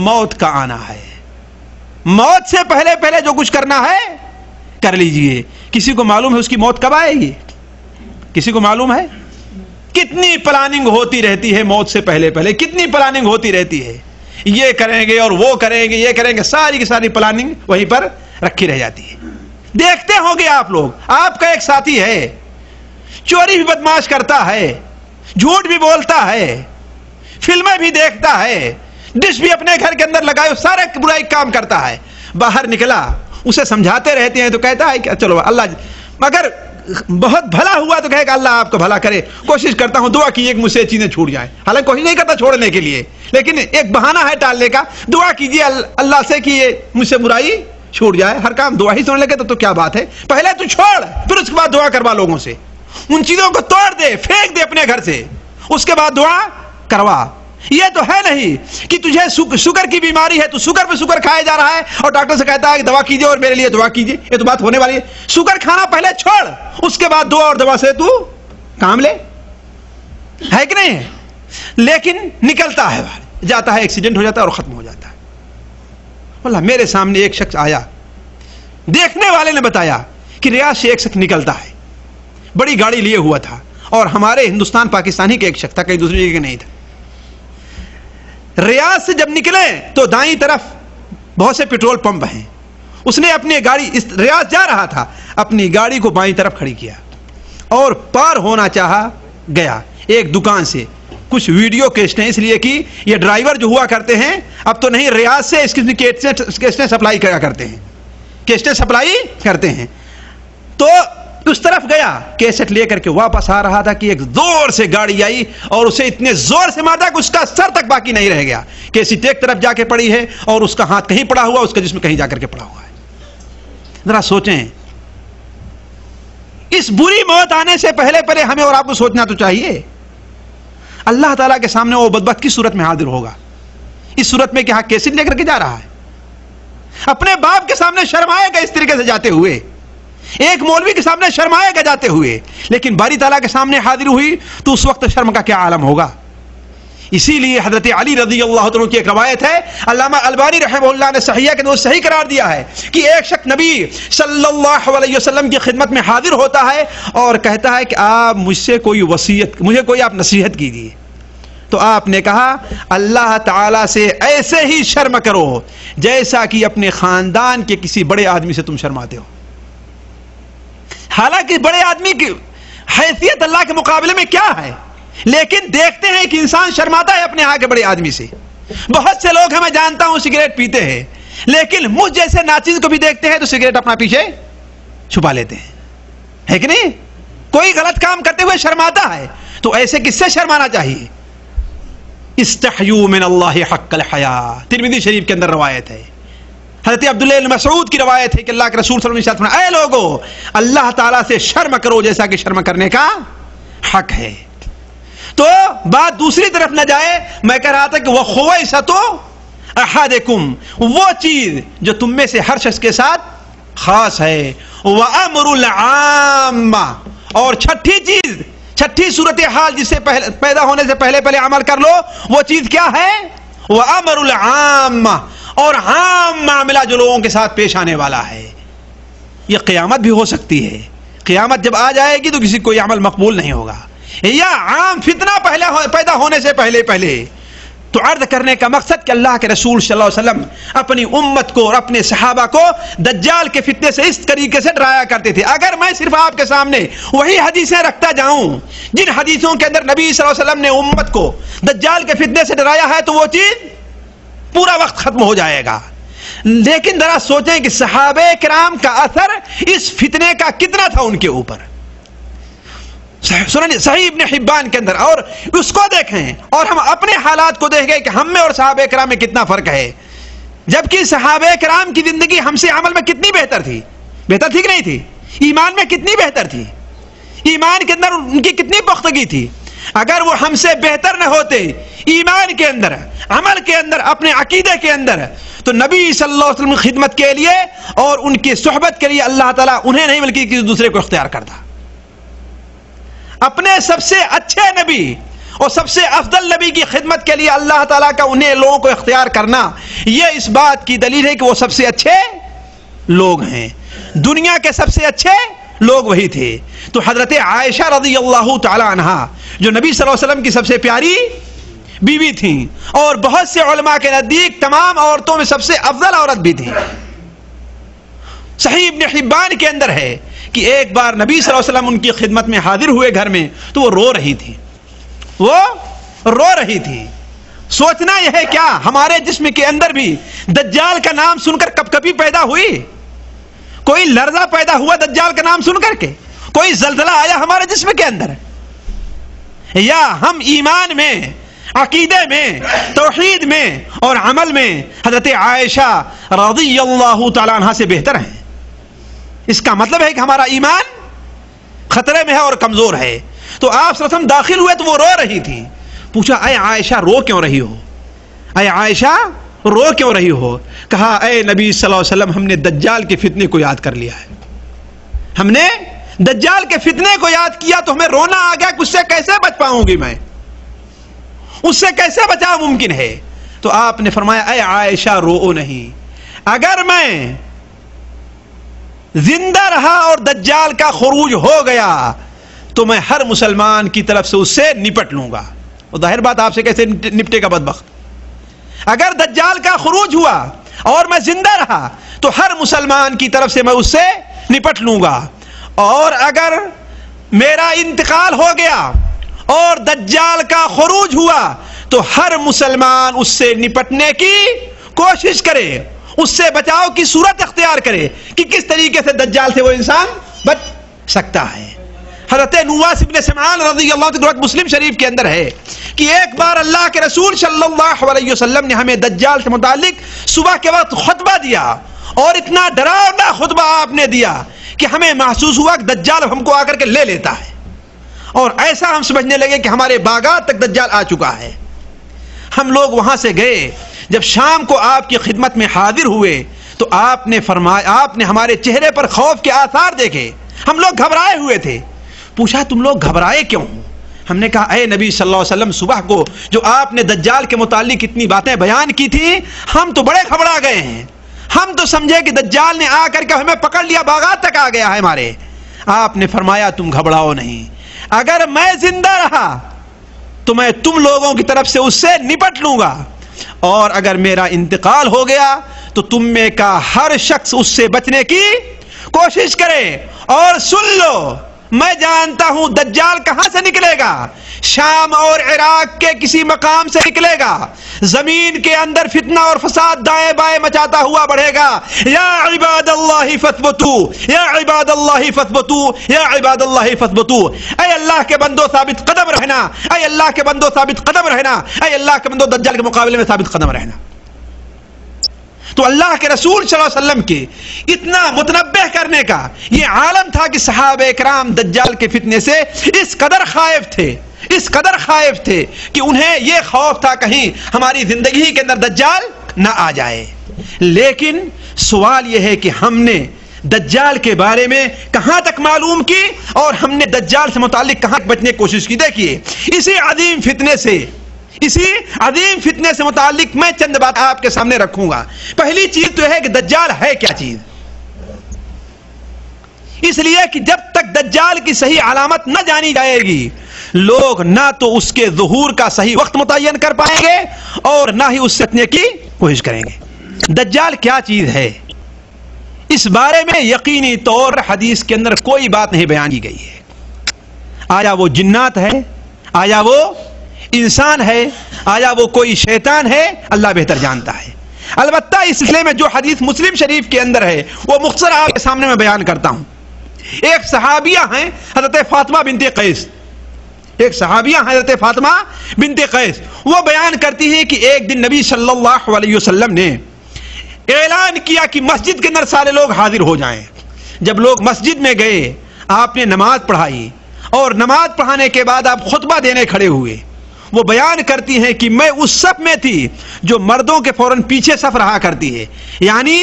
موت کا آنا ہے۔ موت سے پہلے پہلے جو کچھ کرنا ہے کر لیجئے۔ کسی کو معلوم ہے اس کی موت کب آئے گی؟ کسی کو معلوم ہے؟ کتنی پلاننگ ہوتی رہتی ہے موت سے پہلے پہلے، کتنی پلاننگ ہوتی رہتی ہے، یہ کریں گے اور وہ کریں گے، یہ کریں گے، ساری کی ساری پلاننگ وہیں پر رکھی رہ جاتی ہے۔ دیکھتے ہوں گے آپ لوگ، آپ کا ایک ساتھی ہے، چوری بھی بدماش کرتا ہے، جھوٹ بھی بولتا ہے، فلمیں بھی دیکھتا ہے، ڈش بھی اپنے گھر کے اندر لگائے، سارے برائی کام کرتا ہے، باہر نکلا اسے سمجھاتے رہتے ہیں تو کہتا ہے کہ چلو اللہ، مگر بہت بھلا ہوا تو کہے گا اللہ آپ کو بھلا کرے، کوشش کرتا ہوں دعا کیجیے کہ مجھ سے چیزیں چھوٹ جائیں، حالانکہ کوشش نہیں کرتا چھوڑنے کے لیے، لیکن ایک بہانہ ہے ٹالنے کا، دعا کیجیے اللہ سے کہ یہ مجھ سے برائی چھوٹ جائے۔ ہر کام دعا ہی سن لگے تو کیا بات ہے؟ پہلے تو چھوڑ، پھر اس کے بعد دعا کروا لوگوں سے، ان چیزوں کو توڑ دے، پھینک دے اپنے گھر سے، اس کے بعد دعا کروا۔ یہ تو ہے نہیں کہ تجھے شوگر کی بیماری ہے، تو شوگر پہ شوگر کھایا جا رہا ہے اور ڈاکٹر سے کہتا ہے کہ دوا کیجیے اور میرے لیے دعا کیجیے، یہ تو بات ہونے والی ہے۔ شوگر کھانا پہلے چھوڑ، اس کے بعد دعا اور دوا سے تو کام لے، ہے کہ نہیں؟ لیکن نکلتا ہے، جاتا ہے، ایکسیڈنٹ ہو جاتا ہے اور ختم ہو جاتا ہے۔ واللہ میرے سامنے ایک شخص آیا، دیکھنے والے نے بتایا کہ ریاض سے ایک شخص نکلتا ہے، بڑی گاڑی لیے ہوا تھا، اور ہمارے ہندوستان پاکستانی کے ایک شخص تھا، کہیں دوسری جگہ نہیں تھا۔ ریاض سے جب نکلے تو دائیں طرف بہت سے پیٹرول پمپ ہیں، اس نے اپنی گاڑی، ریاض جا رہا تھا، اپنی گاڑی کو بائیں طرف کھڑی کیا اور پار ہونا چاہا، گیا ایک دکان سے کچھ ویڈیو کیسٹیں، اس لیے کہ یہ ڈرائیور جو ہوا کرتے ہیں اب تو نہیں، ریاض سے اس کی کیسٹیں سپلائی کیا کرتے ہیں، کیسٹیں سپلائی کرتے ہیں۔ تو اس طرف گیا، کیسٹ لے کر کے واپس آ رہا تھا کہ ایک زور سے گاڑی آئی اور اسے اتنے زور سے مارا کہ اس کا سر تک باقی نہیں رہ گیا، کیسٹ ایک طرف جا کے پڑی ہے اور اس کا ہاتھ کہیں پڑا ہوا، اس کا جسم کہیں جا کر کے پڑا ہوا ہے۔ ذرا سوچیں، اس بری موت آنے سے پہلے پہلے ہمیں اور آپ کو سوچنا تو چاہیے۔ اللہ تعالیٰ کے سامنے وہ بدبخت کی صورت میں حاضر ہوگا، اس صورت میں کہ ہاں کیسٹ لے کر کے جا رہا ہے، اپنے باپ کے سامنے شرمائے گا اس طریقے سے جاتے ہوئے، ایک مولوی کے سامنے شرمائے گا جاتے ہوئے، لیکن باری تعالیٰ کے سامنے حاضر ہوئی تو اس وقت شرم کا کیا عالم ہوگا۔ اسی لیے حضرت علی رضی اللہ عنہ کی ایک روایت ہے، علامہ البانی رحمہ اللہ نے صحیحہ کے اندر صحیح قرار دیا ہے کہ ایک شخص نبی صلی اللہ علیہ وسلم کی خدمت میں حاضر ہوتا ہے اور کہتا ہے کہ آپ مجھ سے کوئی وصیت، مجھے کوئی آپ نصیحت کیجیے۔ تو آپ نے کہا اللہ تعالیٰ سے ایسے ہی شرم کرو جیسا کہ اپنے خاندان کے کسی بڑے آدمی سے تم شرماتے ہو۔ حالانکہ بڑے آدمی کی حیثیت اللہ کے مقابلے میں کیا ہے، لیکن دیکھتے ہیں کہ انسان شرماتا ہے اپنے یہاں کے بڑے آدمی سے۔ بہت سے لوگ میں جانتا ہوں سگریٹ پیتے ہیں، لیکن مجھ جیسے ناچیز کو بھی دیکھتے ہیں تو سگریٹ اپنا پیچھے چھپا لیتے ہیں، ہے کہ نہیں؟ کوئی غلط کام کرتے ہوئے شرماتا ہے تو ایسے کس سے شرمانا چاہیے؟ استحیوا من اللہ حق الحیاء، ترمذی شریف کے اندر روایت ہے، حضرت عبداللہ بن مسعود کی روایت ہے کہ اللہ کے رسول صلی اللہ علیہ وسلم نے فرمایا، اے لوگو اللہ تعالیٰ سے شرم کرو جیسا کہ شرم کرنے کا حق ہے۔ تو بات دوسری طرف نہ جائے، میں کہہ رہا تھا کہ وہ خویصۃ احدکم وہ چیز جو تم میں سے ہر شخص کے ساتھ خاص ہے، وامر العامہ اور چھٹی چیز، چھٹی صورتحال جس سے پیدا ہونے سے پہلے عمل کر لو، وہ چیز کیا ہے؟ وامر العامہ، اور عام معاملہ جو لوگوں کے ساتھ پیش آنے والا ہے۔ یہ قیامت بھی ہو سکتی ہے، قیامت جب آ جائے گی تو کسی کوئی عمل مقبول نہیں ہوگا، یا عام فتنہ پیدا ہونے سے پہلے۔ تو عرض کرنے کا مقصد کہ اللہ کے رسول صلی اللہ علیہ وسلم اپنی امت کو اور اپنے صحابہ کو دجال کے فتنے سے اس طریقے سے ڈرایا کرتے تھے۔ اگر میں صرف آپ کے سامنے وہی حدیثیں رکھتا جاؤں جن حدیثوں کے اندر نبی صلی اللہ علیہ وسلم نے امت کو دجال کے فتنے سے ڈرایا ہے تو وہ چیز پورا وقت ختم ہو جائے گا۔ لیکن ذرا سوچیں کہ صحابہ کرام کا اثر اس فتنے کا کتنا تھا ان کے اوپر۔ صحیح ابن حبان کے اندر، اور اس کو دیکھیں اور ہم اپنے حالات کو دیکھیں کہ ہم میں اور صحابہ کرام میں کتنا فرق ہے، جبکہ صحابہ کرام کی زندگی ہم سے عمل میں کتنی بہتر تھی کہ نہیں تھی؟ ایمان میں کتنی بہتر تھی، ایمان کے اندر ان کی کتنی پختگی تھی۔ اگر وہ ہم سے بہتر نہ ہوتے ایمان کے اندر، عمل کے اندر، اپنے عقیدے کے اندر، تو نبی صلی اللہ علیہ وسلم کی خدمت کے لیے اور ان کی صحبت کے لیے اللہ تعالیٰ انہیں نہیں بلکہ کسی دوسرے کو اختیار کرتا۔ اپنے سب سے اچھے نبی اور سب سے افضل نبی کی خدمت کے لیے اللہ تعالیٰ کا انہیں لوگوں کو اختیار کرنا، یہ اس بات کی دلیل ہے کہ وہ سب سے اچھے لوگ ہیں، دنیا کے سب سے اچھے لوگ وہی تھے۔ تو حضرت عائشہ رضی اللہ تعالی عنہا جو نبی صلی اللہ علیہ وسلم کی سب سے پیاری بیوی تھیں اور بہت سے علماء کے نزدیک تمام عورتوں میں سب سے افضل عورت بھی تھی، صحیح ابن حبان کے اندر ہے کہ ایک بار نبی صلی اللہ علیہ وسلم ان کی خدمت میں حاضر ہوئے گھر میں تو وہ رو رہی تھی۔ سوچنا یہ ہے کیا ہمارے جسم کے اندر بھی دجال کا نام سن کر کب کبھی پیدا ہوئی؟ کوئی لرزہ پیدا ہوا دجال کا نام سن کر کے؟ کوئی زلزلہ آیا ہمارے جسم کے اندر؟ یا ہم ایمان میں، عقیدے میں، توحید میں اور عمل میں حضرت عائشہ رضی اللہ تعالی عنہا سے بہتر ہیں؟ اس کا مطلب ہے کہ ہمارا ایمان خطرے میں ہے اور کمزور ہے۔ تو آپ صلی اللہ علیہ وسلم داخل ہوئے تو وہ رو رہی تھی۔ پوچھا اے عائشہ رو کیوں رہی ہو؟ اے عائشہ رو کیوں رہی ہو؟ کہا اے نبی صلی اللہ علیہ وسلم ہم نے دجال کے فتنے کو یاد کر لیا ہے، ہم نے دجال کے فتنے کو یاد کیا تو ہمیں رونا آ گیا کہ اس سے کیسے بچ پاؤں گی، میں اس سے کیسے بچاؤ ممکن ہے؟ تو آپ نے فرمایا اے عائشہ رو نہیں، اگر میں زندہ رہا اور دجال کا خروج ہو گیا تو میں ہر مسلمان کی طرف سے اس سے نپٹ لوں گا۔ اور ظاہر بات آپ سے کیسے نپٹے گا بدبخت؟ اگر دجال کا خروج ہوا اور میں زندہ رہا تو ہر مسلمان کی طرف سے میں اس سے نپٹ لوں گا، اور اگر میرا انتقال ہو گیا اور دجال کا خروج ہوا تو ہر مسلمان اس سے نپٹنے کی کوشش کرے، اس سے بچاؤ کی صورت اختیار کرے کہ کس طریقے سے دجال سے وہ انسان بچ سکتا ہے۔ حضرت نواس ابن سمعان رضی اللہ عنہ روایت مسلم شریف کے اندر ہے کہ ایک بار اللہ کے رسول صلی اللہ علیہ وسلم نے ہمیں دجال سے متعلق صبح کے وقت خطبہ دیا، اور اتنا ڈراؤنا خطبہ آپ نے دیا کہ ہمیں محسوس ہوا کہ دجال ہم کو آ کر کے لے لیتا ہے، اور ایسا ہم سمجھنے لگے کہ ہمارے باغات تک دجال آ چکا ہے۔ ہم لوگ وہاں سے گئے، جب شام کو آپ کی خدمت میں حاضر ہوئے تو آپ نے فرمایا، آپ نے ہمارے چہرے پر خوف کے آثار دیکھے، ہم لوگ گھبرائے ہوئے تھے۔ پوچھا تم لوگ گھبرائے کیوں؟ ہم نے کہا اے نبی صلی اللہ علیہ وسلم صبح کو جو آپ نے دجال کے متعلق اتنی باتیں بیان کی تھی ہم تو بڑے گھبرا گئے ہیں، ہم تو سمجھے کہ دجال نے آ کر کے ہمیں پکڑ لیا، باغات تک آ گیا ہے ہمارے۔ آپ نے فرمایا تم گھبراؤ نہیں، اگر میں زندہ رہا تو میں تم لوگوں کی طرف سے اس سے نپٹ لوں گا، اور اگر میرا انتقال ہو گیا تو تم میں کا ہر شخص اس سے بچنے کی کوشش کرے۔ اور سن لو، میں جانتا ہوں دجال کہاں سے نکلے گا، شام اور عراق کے کسی مقام سے نکلے گا، زمین کے اندر فتنہ اور فساد دائیں بائیں مچاتا ہوا بڑھے گا۔ یا عباد اللہ فثبتوا، یا عباد اللہ فثبتوا، یا عباد اللہ فثبتوا، اے اللہ کے بندو ثابت قدم رہنا، اے اللہ کے بندو ثابت قدم رہنا، اے اللہ کے بندو دجال کے مقابلے میں ثابت قدم رہنا۔ تو اللہ کے رسول صلی اللہ علیہ وسلم کے اتنا متنبہ کرنے کا یہ عالم تھا کہ صحابہ کرام دجال کے فتنے سے اس قدر خائف تھے، اس قدر خائف تھے کہ انہیں یہ خوف تھا کہیں ہماری زندگی کے اندر دجال نہ آ جائے. لیکن سوال یہ ہے کہ ہم نے دجال کے بارے میں کہاں تک معلوم کی اور ہم نے دجال سے متعلق کہاں تک بچنے کی کوشش کی. دیکھیے اسی عظیم فتنے سے متعلق میں چند بات آپ کے سامنے رکھوں گا. پہلی چیز تو ہے کہ دجال ہے کیا چیز. اس لیے کہ جب تک دجال کی صحیح علامت نہ جانی جائے گی لوگ نہ تو اس کے ظہور کا صحیح وقت متعین کر پائیں گے اور نہ ہی اس سے بچنے کی کوشش کریں گے. دجال کیا چیز ہے اس بارے میں یقینی طور حدیث کے اندر کوئی بات نہیں بیان کی گئی ہے. آیا وہ جنات ہے, آیا وہ انسان ہے, آیا وہ کوئی شیطان ہے, اللہ بہتر جانتا ہے. البتہ اس سلسلے میں جو حدیث مسلم شریف کے اندر ہے وہ مختصر آپ کے سامنے میں بیان کرتا ہوں. ایک صحابیہ ہیں حضرت فاطمہ بنت قیس, ایک صحابیہ حضرت فاطمہ بنت قیس, وہ بیان کرتی ہیں کہ ایک دن نبی صلی اللہ علیہ وسلم نے اعلان کیا کہ مسجد کے اندر سارے لوگ حاضر ہو جائیں. جب لوگ مسجد میں گئے آپ نے نماز پڑھائی اور نماز پڑھانے کے بعد آپ خطبہ دینے کھڑے ہوئے. وہ بیان کرتی ہیں کہ میں اس صف میں تھی جو مردوں کے فوراً پیچھے صف رہا کرتی ہے, یعنی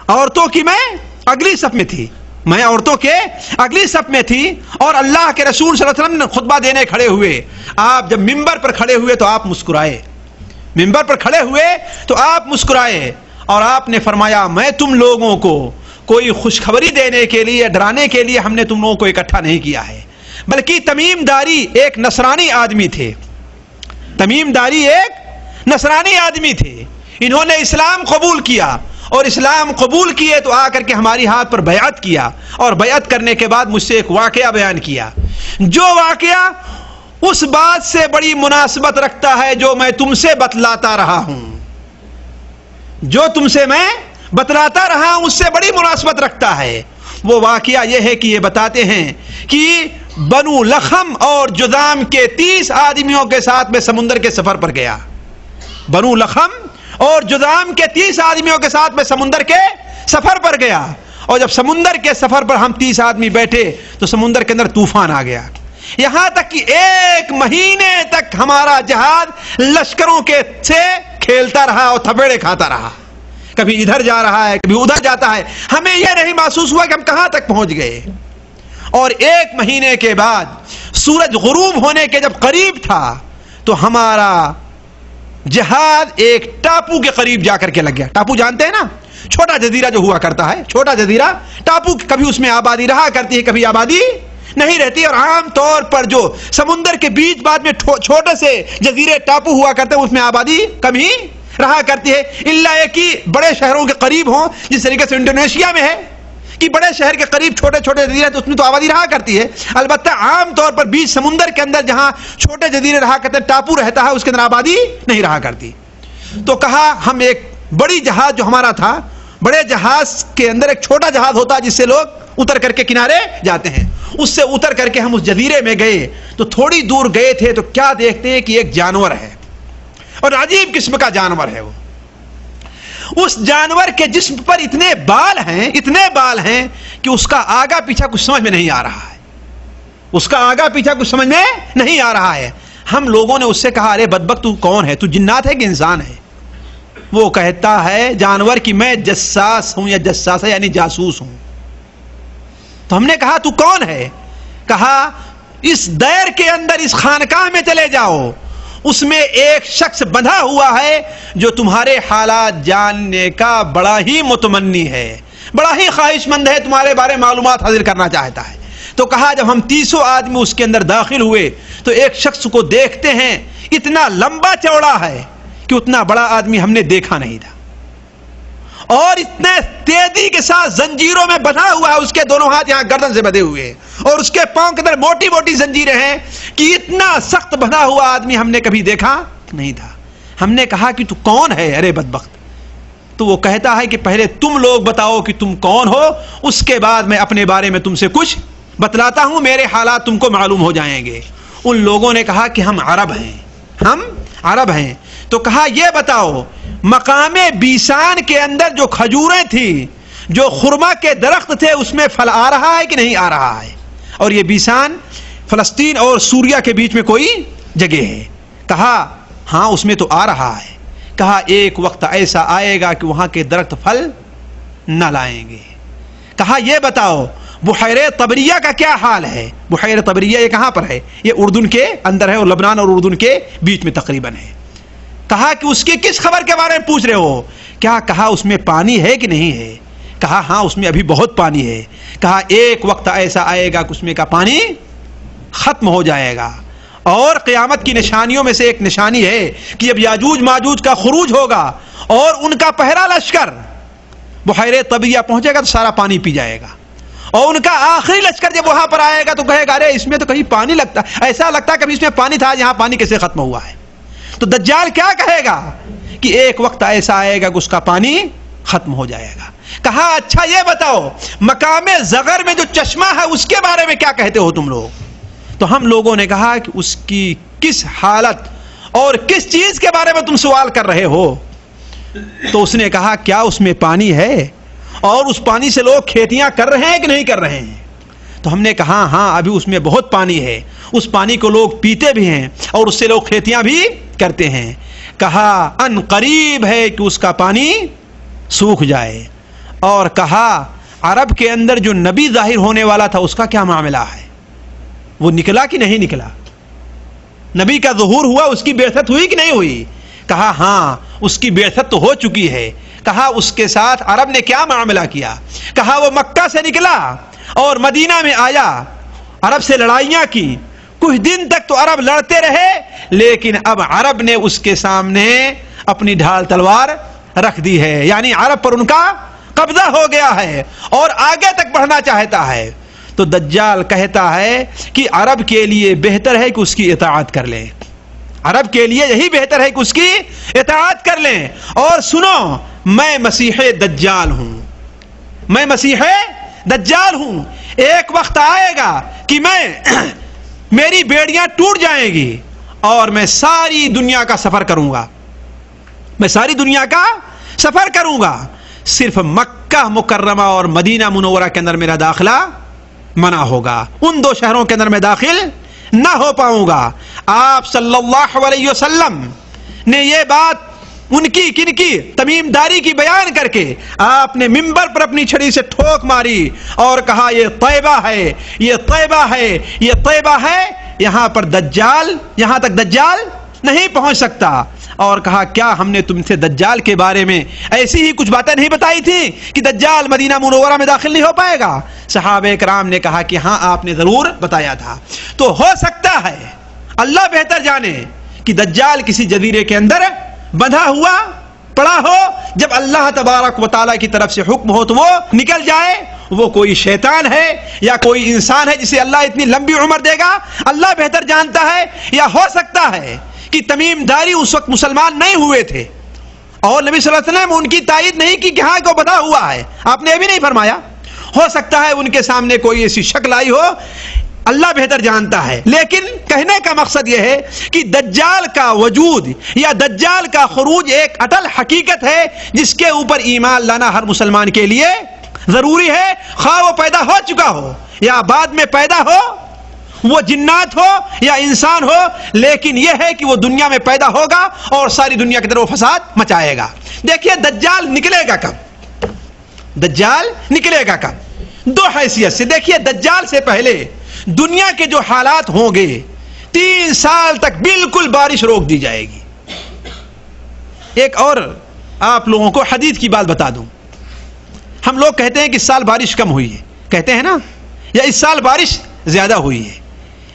عورتوں کی میں اگلی صف میں تھی, میں عورتوں کے اگلی صف میں تھی. اور اللہ کے رسول صلی اللہ علیہ وسلم نے خطبہ دینے کھڑے ہوئے. آپ جب منبر پر کھڑے ہوئے تو آپ مسکرائے, منبر پر کھڑے ہوئے تو آپ مسکرائے اور آپ نے فرمایا میں تم لوگوں کو کوئی خوشخبری دینے کے لیے, ڈرانے کے لیے ہم نے تم لوگوں کو اکٹھا نہیں کیا ہے, بلکہ تمیم داری ایک نصرانی آدمی تھے. تمیم داری ایک نصرانی آدمی تھے, انہوں نے اسلام قبول کیا اور اسلام قبول کیے تو آ کر کے ہماری ہاتھ پر بیعت کیا اور بیعت کرنے کے بعد مجھ سے ایک واقعہ بیان کیا, جو واقعہ اس بات سے بڑی مناسبت رکھتا ہے جو میں تم سے بتلاتا رہا ہوں, جو تم سے میں بتلاتا رہا ہوں اس سے بڑی مناسبت رکھتا ہے. وہ واقعہ یہ ہے کہ یہ بتاتے ہیں کہ بنو لخم اور جذام کے 30 آدمیوں کے ساتھ میں سمندر کے سفر پر گیا. بنو لخم اور جذام کے 30 آدمیوں کے ساتھ میں سمندر کے سفر پر گیا, اور جب سمندر کے سفر پر ہم 30 آدمی بیٹھے تو سمندر کے اندر طوفان آ گیا. یہاں تک کہ 1 مہینے تک ہمارا جہاز لشکروں کے سے کھیلتا رہا اور تھپیڑے کھاتا رہا, کبھی ادھر جا رہا ہے کبھی ادھر جاتا ہے. ہمیں یہ نہیں محسوس ہوا کہ ہم کہاں تک پہنچ گئے. اور 1 مہینے کے بعد سورج غروب ہونے کے جب قریب تھا تو ہمارا جہاز ایک ٹاپو کے قریب جا کر کے لگ گیا. ٹاپو جانتے ہیں نا, چھوٹا جزیرہ جو ہوا کرتا ہے, چھوٹا جزیرہ ٹاپو, کبھی اس میں آبادی رہا کرتی ہے کبھی آبادی نہیں رہتی. اور عام طور پر جو سمندر کے بیچ بعد میں چھوٹے سے جزیرے ٹاپو ہوا کرتے ہیں اس میں آبادی کم ہی رہا کرتی ہے, الا یہ کہ بڑے شہروں کے قریب ہوں, جس طریقے سے انڈونیشیا میں ہے کہ بڑے شہر کے قریب چھوٹے چھوٹے جزیرے تو اس میں تو آبادی رہا کرتی ہے. البتہ عام طور پر بیچ سمندر کے اندر جہاں چھوٹے جزیرے رہا کرتے ہیں, ٹاپو رہتا ہے, اس کے اندر آبادی نہیں رہا کرتی. تو کہا ہم ایک بڑی جہاز جو ہمارا تھا, بڑے جہاز کے اندر ایک چھوٹا جہاز ہوتا ہے جس سے لوگ اتر کر کے کنارے جاتے ہیں, اس سے اتر کر کے ہم اس جزیرے میں گئے. تو تھوڑی دور گئے تھے تو کیا دیکھتے ہیں کہ ایک جانور ہے, اور عجیب قسم کا جانور ہے. وہ اس جانور کے جسم پر اتنے بال ہیں کہ اس کا آگا پیچھا کچھ سمجھ میں نہیں آ رہا ہے, اس کا آگا پیچھا کچھ سمجھ میں نہیں آ رہا ہے. ہم لوگوں نے اس سے کہا ارے بدبخت تو کون ہے, تو جنات ہے کہ انسان ہے؟ وہ کہتا ہے جانور کی میں جساس ہوں یا جساسہ یعنی جاسوس ہوں. تو ہم نے کہا تو کون ہے؟ کہا اس دیر کے اندر اس خانقاہ میں چلے جاؤ, اس میں ایک شخص بندھا ہوا ہے جو تمہارے حالات جاننے کا بڑا ہی متمنی ہے, بڑا ہی خواہش مند ہے, تمہارے بارے معلومات حاصل کرنا چاہتا ہے. تو کہا جب ہم 300 آدمی اس کے اندر داخل ہوئے تو ایک شخص کو دیکھتے ہیں اتنا لمبا چوڑا ہے کہ اتنا بڑا آدمی ہم نے دیکھا نہیں تھا, اور اتنے تیزی کے ساتھ زنجیروں میں بندھا ہوا ہے, اس کے دونوں ہاتھ یہاں گردن سے بندھے ہوئے ہیں اور اس کے پاؤں کے اندر موٹی موٹی زنجیریں ہیں کہ اتنا سخت بندھا ہوا آدمی ہم نے کبھی دیکھا نہیں تھا. ہم نے کہا کہ تو کون ہے ارے بدبخت؟ تو وہ کہتا ہے کہ پہلے تم لوگ بتاؤ کہ تم کون ہو, اس کے بعد میں اپنے بارے میں تم سے کچھ بتلاتا ہوں, میرے حالات تم کو معلوم ہو جائیں گے. ان لوگوں نے کہا کہ ہم عرب ہیں, ہم عرب ہیں. تو کہا یہ بتاؤ مقام بیسان کے اندر جو کھجوریں تھیں, جو خرما کے درخت تھے, اس میں پھل آ رہا ہے کہ نہیں آ رہا ہے؟ اور یہ بیسان فلسطین اور سوریا کے بیچ میں کوئی جگہ ہے. کہا ہاں اس میں تو آ رہا ہے. کہا ایک وقت ایسا آئے گا کہ وہاں کے درخت پھل نہ لائیں گے. کہا یہ بتاؤ بحیرہ طبریہ کا کیا حال ہے؟ بحیرہ طبریہ یہ کہاں پر ہے؟ یہ اردن کے اندر ہے اور لبنان اور اردن کے بیچ میں تقریباً ہے. کہا کہ اس کی کس خبر کے بارے میں پوچھ رہے ہو؟ کیا کہا اس میں پانی ہے کہ نہیں ہے؟ کہا ہاں اس میں ابھی بہت پانی ہے. کہا ایک وقت ایسا آئے گا کہ اس میں کا پانی ختم ہو جائے گا. اور قیامت کی نشانیوں میں سے ایک نشانی ہے کہ اب یاجوج ماجوج کا خروج ہوگا اور ان کا پہلا لشکر بحیرہ طبریہ پہنچے گا تو سارا پانی پی جائے گا. اور ان کا آخری لشکر جب وہاں پر آئے گا تو کہے گا ارے اس میں تو کہیں پانی لگتا، ایسا لگتا ہے کبھی اس میں پانی تھا، یہاں پانی کیسے ختم ہوا ہے؟ تو دجال کیا کہے گا کہ ایک وقت ایسا آئے گا کہ اس کا پانی ختم ہو جائے گا. کہا اچھا یہ بتاؤ مقام زغر میں جو چشمہ ہے اس کے بارے میں کیا کہتے ہو تم لوگ؟ تو ہم لوگوں نے کہا کہ اس کی کس حالت اور کس چیز کے بارے میں تم سوال کر رہے ہو؟ تو اس نے کہا کیا اس میں پانی ہے اور اس پانی سے لوگ کھیتیاں کر رہے ہیں کہ نہیں کر رہے ہیں؟ تو ہم نے کہا ہاں ابھی اس میں بہت پانی ہے، اس پانی کو لوگ پیتے بھی ہیں اور اس سے لوگ کھیتیاں بھی کرتے ہیں. کہا ان قریب ہے کہ اس کا پانی سوکھ جائے. اور کہا عرب کے اندر جو نبی ظاہر ہونے والا تھا اس کا کیا معاملہ ہے؟ وہ نکلا کہ نہیں نکلا؟ نبی کا ظہور ہوا، اس کی بعثت ہوئی کہ نہیں ہوئی؟ کہا ہاں اس کی بعثت تو ہو چکی ہے. کہا اس کے ساتھ عرب نے کیا معاملہ کیا؟ کہا وہ مکہ سے نکلا اور مدینہ میں آیا، عرب سے لڑائیاں کی، کچھ دن تک تو عرب لڑتے رہے، لیکن اب عرب نے اس کے سامنے اپنی ڈھال تلوار رکھ دی ہے، یعنی عرب پر ان کا قبضہ ہو گیا ہے اور آگے تک بڑھنا چاہتا ہے. تو دجال کہتا ہے کہ عرب کے لیے بہتر ہے کہ اس کی اطاعت کر لیں، عرب کے لیے یہی بہتر ہے کہ اس کی اطاعت کر لیں. اور سنو میں مسیح دجال ہوں، میں مسیح دجال ہوں. ایک وقت آئے گا کہ میری بیڑیاں ٹوٹ جائیں گی اور میں ساری دنیا کا سفر کروں گا، میں ساری دنیا کا سفر کروں گا. صرف مکہ مکرمہ اور مدینہ منورہ کے اندر میرا داخلہ منع ہوگا، ان دو شہروں کے اندر میں داخل نہ ہو پاؤں گا. آپ صلی اللہ علیہ وسلم نے یہ بات ان کی کن کی تمیم داری کی بیان کر کے آپ نے منبر پر اپنی چھڑی سے ٹھوک ماری اور کہا یہ طیبہ ہے، یہ طیبہ ہے، یہ طیبہ ہے، یہاں پر دجال، یہاں تک دجال نہیں پہنچ سکتا. اور کہا کیا ہم نے تم سے دجال کے بارے میں ایسی ہی کچھ باتیں نہیں بتائی تھی کہ دجال مدینہ منورہ میں داخل نہیں ہو پائے گا؟ صحابہ کرام نے کہا کہ ہاں آپ نے ضرور بتایا تھا. تو ہو سکتا ہے، اللہ بہتر جانے، کہ دجال کسی جزیرے کے اندر بندھا ہوا پڑا ہو، جب اللہ تبارک و تعالیٰ کی طرف سے حکم ہو تو وہ نکل جائے. وہ کوئی شیطان ہے یا کوئی انسان ہے جسے اللہ اتنی لمبی عمر دے گا، اللہ بہتر جانتا ہے. یا ہو سکتا ہے کہ تمیم داری اس وقت مسلمان نہیں ہوئے تھے اور نبی صلی اللہ علیہ وسلم ان کی تائید نہیں کی کہ ہاں کو بندھا ہوا ہے، آپ نے ابھی نہیں فرمایا. ہو سکتا ہے ان کے سامنے کوئی ایسی شکل آئی ہو، اللہ بہتر جانتا ہے. لیکن کہنے کا مقصد یہ ہے کہ دجال کا وجود یا دجال کا خروج ایک اٹل حقیقت ہے جس کے اوپر ایمان لانا ہر مسلمان کے لیے ضروری ہے، خواہ وہ پیدا ہو چکا ہو یا بعد میں پیدا ہو، وہ جنات ہو یا انسان ہو. لیکن یہ ہے کہ وہ دنیا میں پیدا ہوگا اور ساری دنیا کی طرف وہ فساد مچائے گا. دیکھیے دجال نکلے گا کب؟ دجال نکلے گا کب؟ دو حیثیت سے. دیکھیے دجال سے پہلے دنیا کے جو حالات ہوں گے، 3 سال تک بالکل بارش روک دی جائے گی. ایک اور آپ لوگوں کو حدیث کی بات بتا دوں. ہم لوگ کہتے ہیں کہ اس سال بارش کم ہوئی ہے، کہتے ہیں نا، یا اس سال بارش زیادہ ہوئی ہے.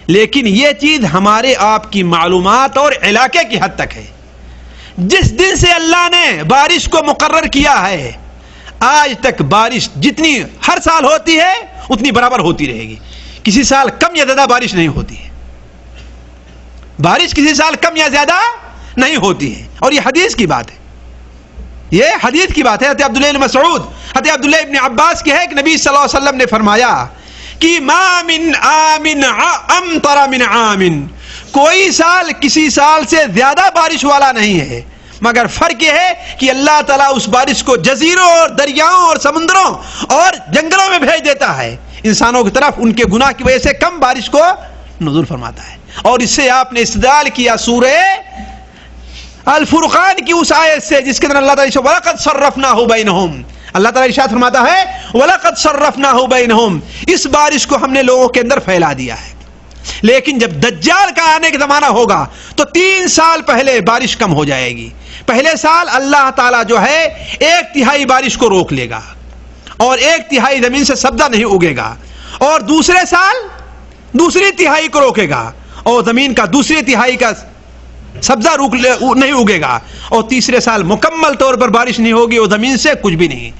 لیکن یہ چیز ہمارے آپ کی معلومات اور علاقے کی حد تک ہے. جس دن سے اللہ نے بارش کو مقرر کیا ہے آج تک بارش جتنی ہر سال ہوتی ہے اتنی برابر ہوتی رہے گی. کسی سال کم یا زیادہ بارش نہیں ہوتی ہے، بارش کسی سال کم یا زیادہ نہیں ہوتی ہے. اور یہ حدیث کی بات ہے، یہ حدیث کی بات ہے. حضرت عبداللہ بن مسعود، حضرت عبداللہ ابن عباس کی ہے کہ نبی صلی اللہ علیہ وسلم نے فرمایا کہ ما من عام امطر من عام، کوئی سال کسی سال سے زیادہ بارش والا نہیں ہے، مگر فرق یہ ہے کہ اللہ تعالیٰ اس بارش کو جزیروں اور دریاؤں اور سمندروں اور جنگلوں میں بھیج دیتا ہے، انسانوں کی طرف ان کے گناہ کی وجہ سے کم بارش کو نزول فرماتا ہے. اور اس سے آپ نے استدلال کیا سورہ الفرقان کی اس آیت سے جس کے اندر اللہ تعالیٰ وَلَقَدْ صَرَّفْنَاهُ بَيْنَهُمْ، اللہ تعالیٰ ارشاد فرماتا ہے وَلَقَدْ صَرَّفْنَاهُ بَيْنَهُمْ، اس بارش کو ہم نے لوگوں کے اندر پھیلا دیا ہے. لیکن جب دجال کا آنے کا زمانہ ہوگا تو 3 سال پہلے بارش کم ہو جائے گی. پہلے سال اللہ تعالیٰ جو ہے 1/3 بارش کو روک لے گا اور 1/3 زمین سے سبزہ نہیں اگے گا، اور دوسرے سال دوسری تہائی کو روکے گا اور زمین کا دوسری تہائی کا سبزہ نہیں اگے گا، اور تیسرے سال مکمل طور پر بارش نہیں ہوگی اور زمین سے کچھ بھی نہیں.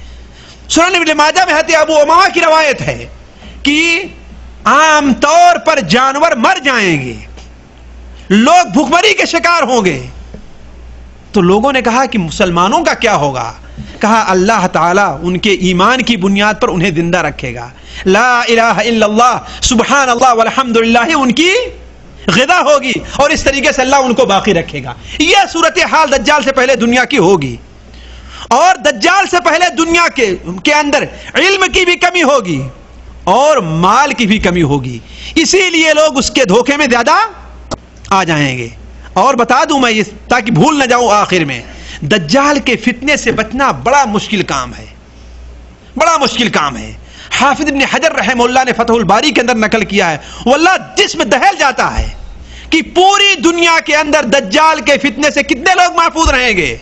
سنن ابن ماجہ میں حضرت ابو امامہ کی روایت ہے کہ عام طور پر جانور مر جائیں گے، لوگ بھوکمری کے شکار ہوں گے. تو لوگوں نے کہا کہ مسلمانوں کا کیا ہوگا؟ کہا اللہ تعالیٰ ان کے ایمان کی بنیاد پر انہیں زندہ رکھے گا. لا الہ الا اللہ سبحان اللہ والحمدللہ ان کی غذا ہوگی، اور اس طریقے سے اللہ ان کو باقی رکھے گا. یہ صورتحال دجال سے پہلے دنیا کی ہوگی، اور دجال سے پہلے دنیا کے اندر علم کی بھی کمی ہوگی اور مال کی بھی کمی ہوگی. اسی لیے لوگ اس کے دھوکے میں زیادہ آ جائیں گے. اور بتا دوں میں یہ تاکہ بھول نہ جاؤں، آخر میں دجال کے فتنے سے بچنا بڑا مشکل کام ہے، بڑا مشکل کام ہے. حافظ ابن حجر رحمہ اللہ نے فتح الباری کے اندر نقل کیا ہے، واللہ جسم دہل جاتا ہے کہ پوری دنیا کے اندر دجال کے فتنے سے کتنے لوگ محفوظ رہیں گے؟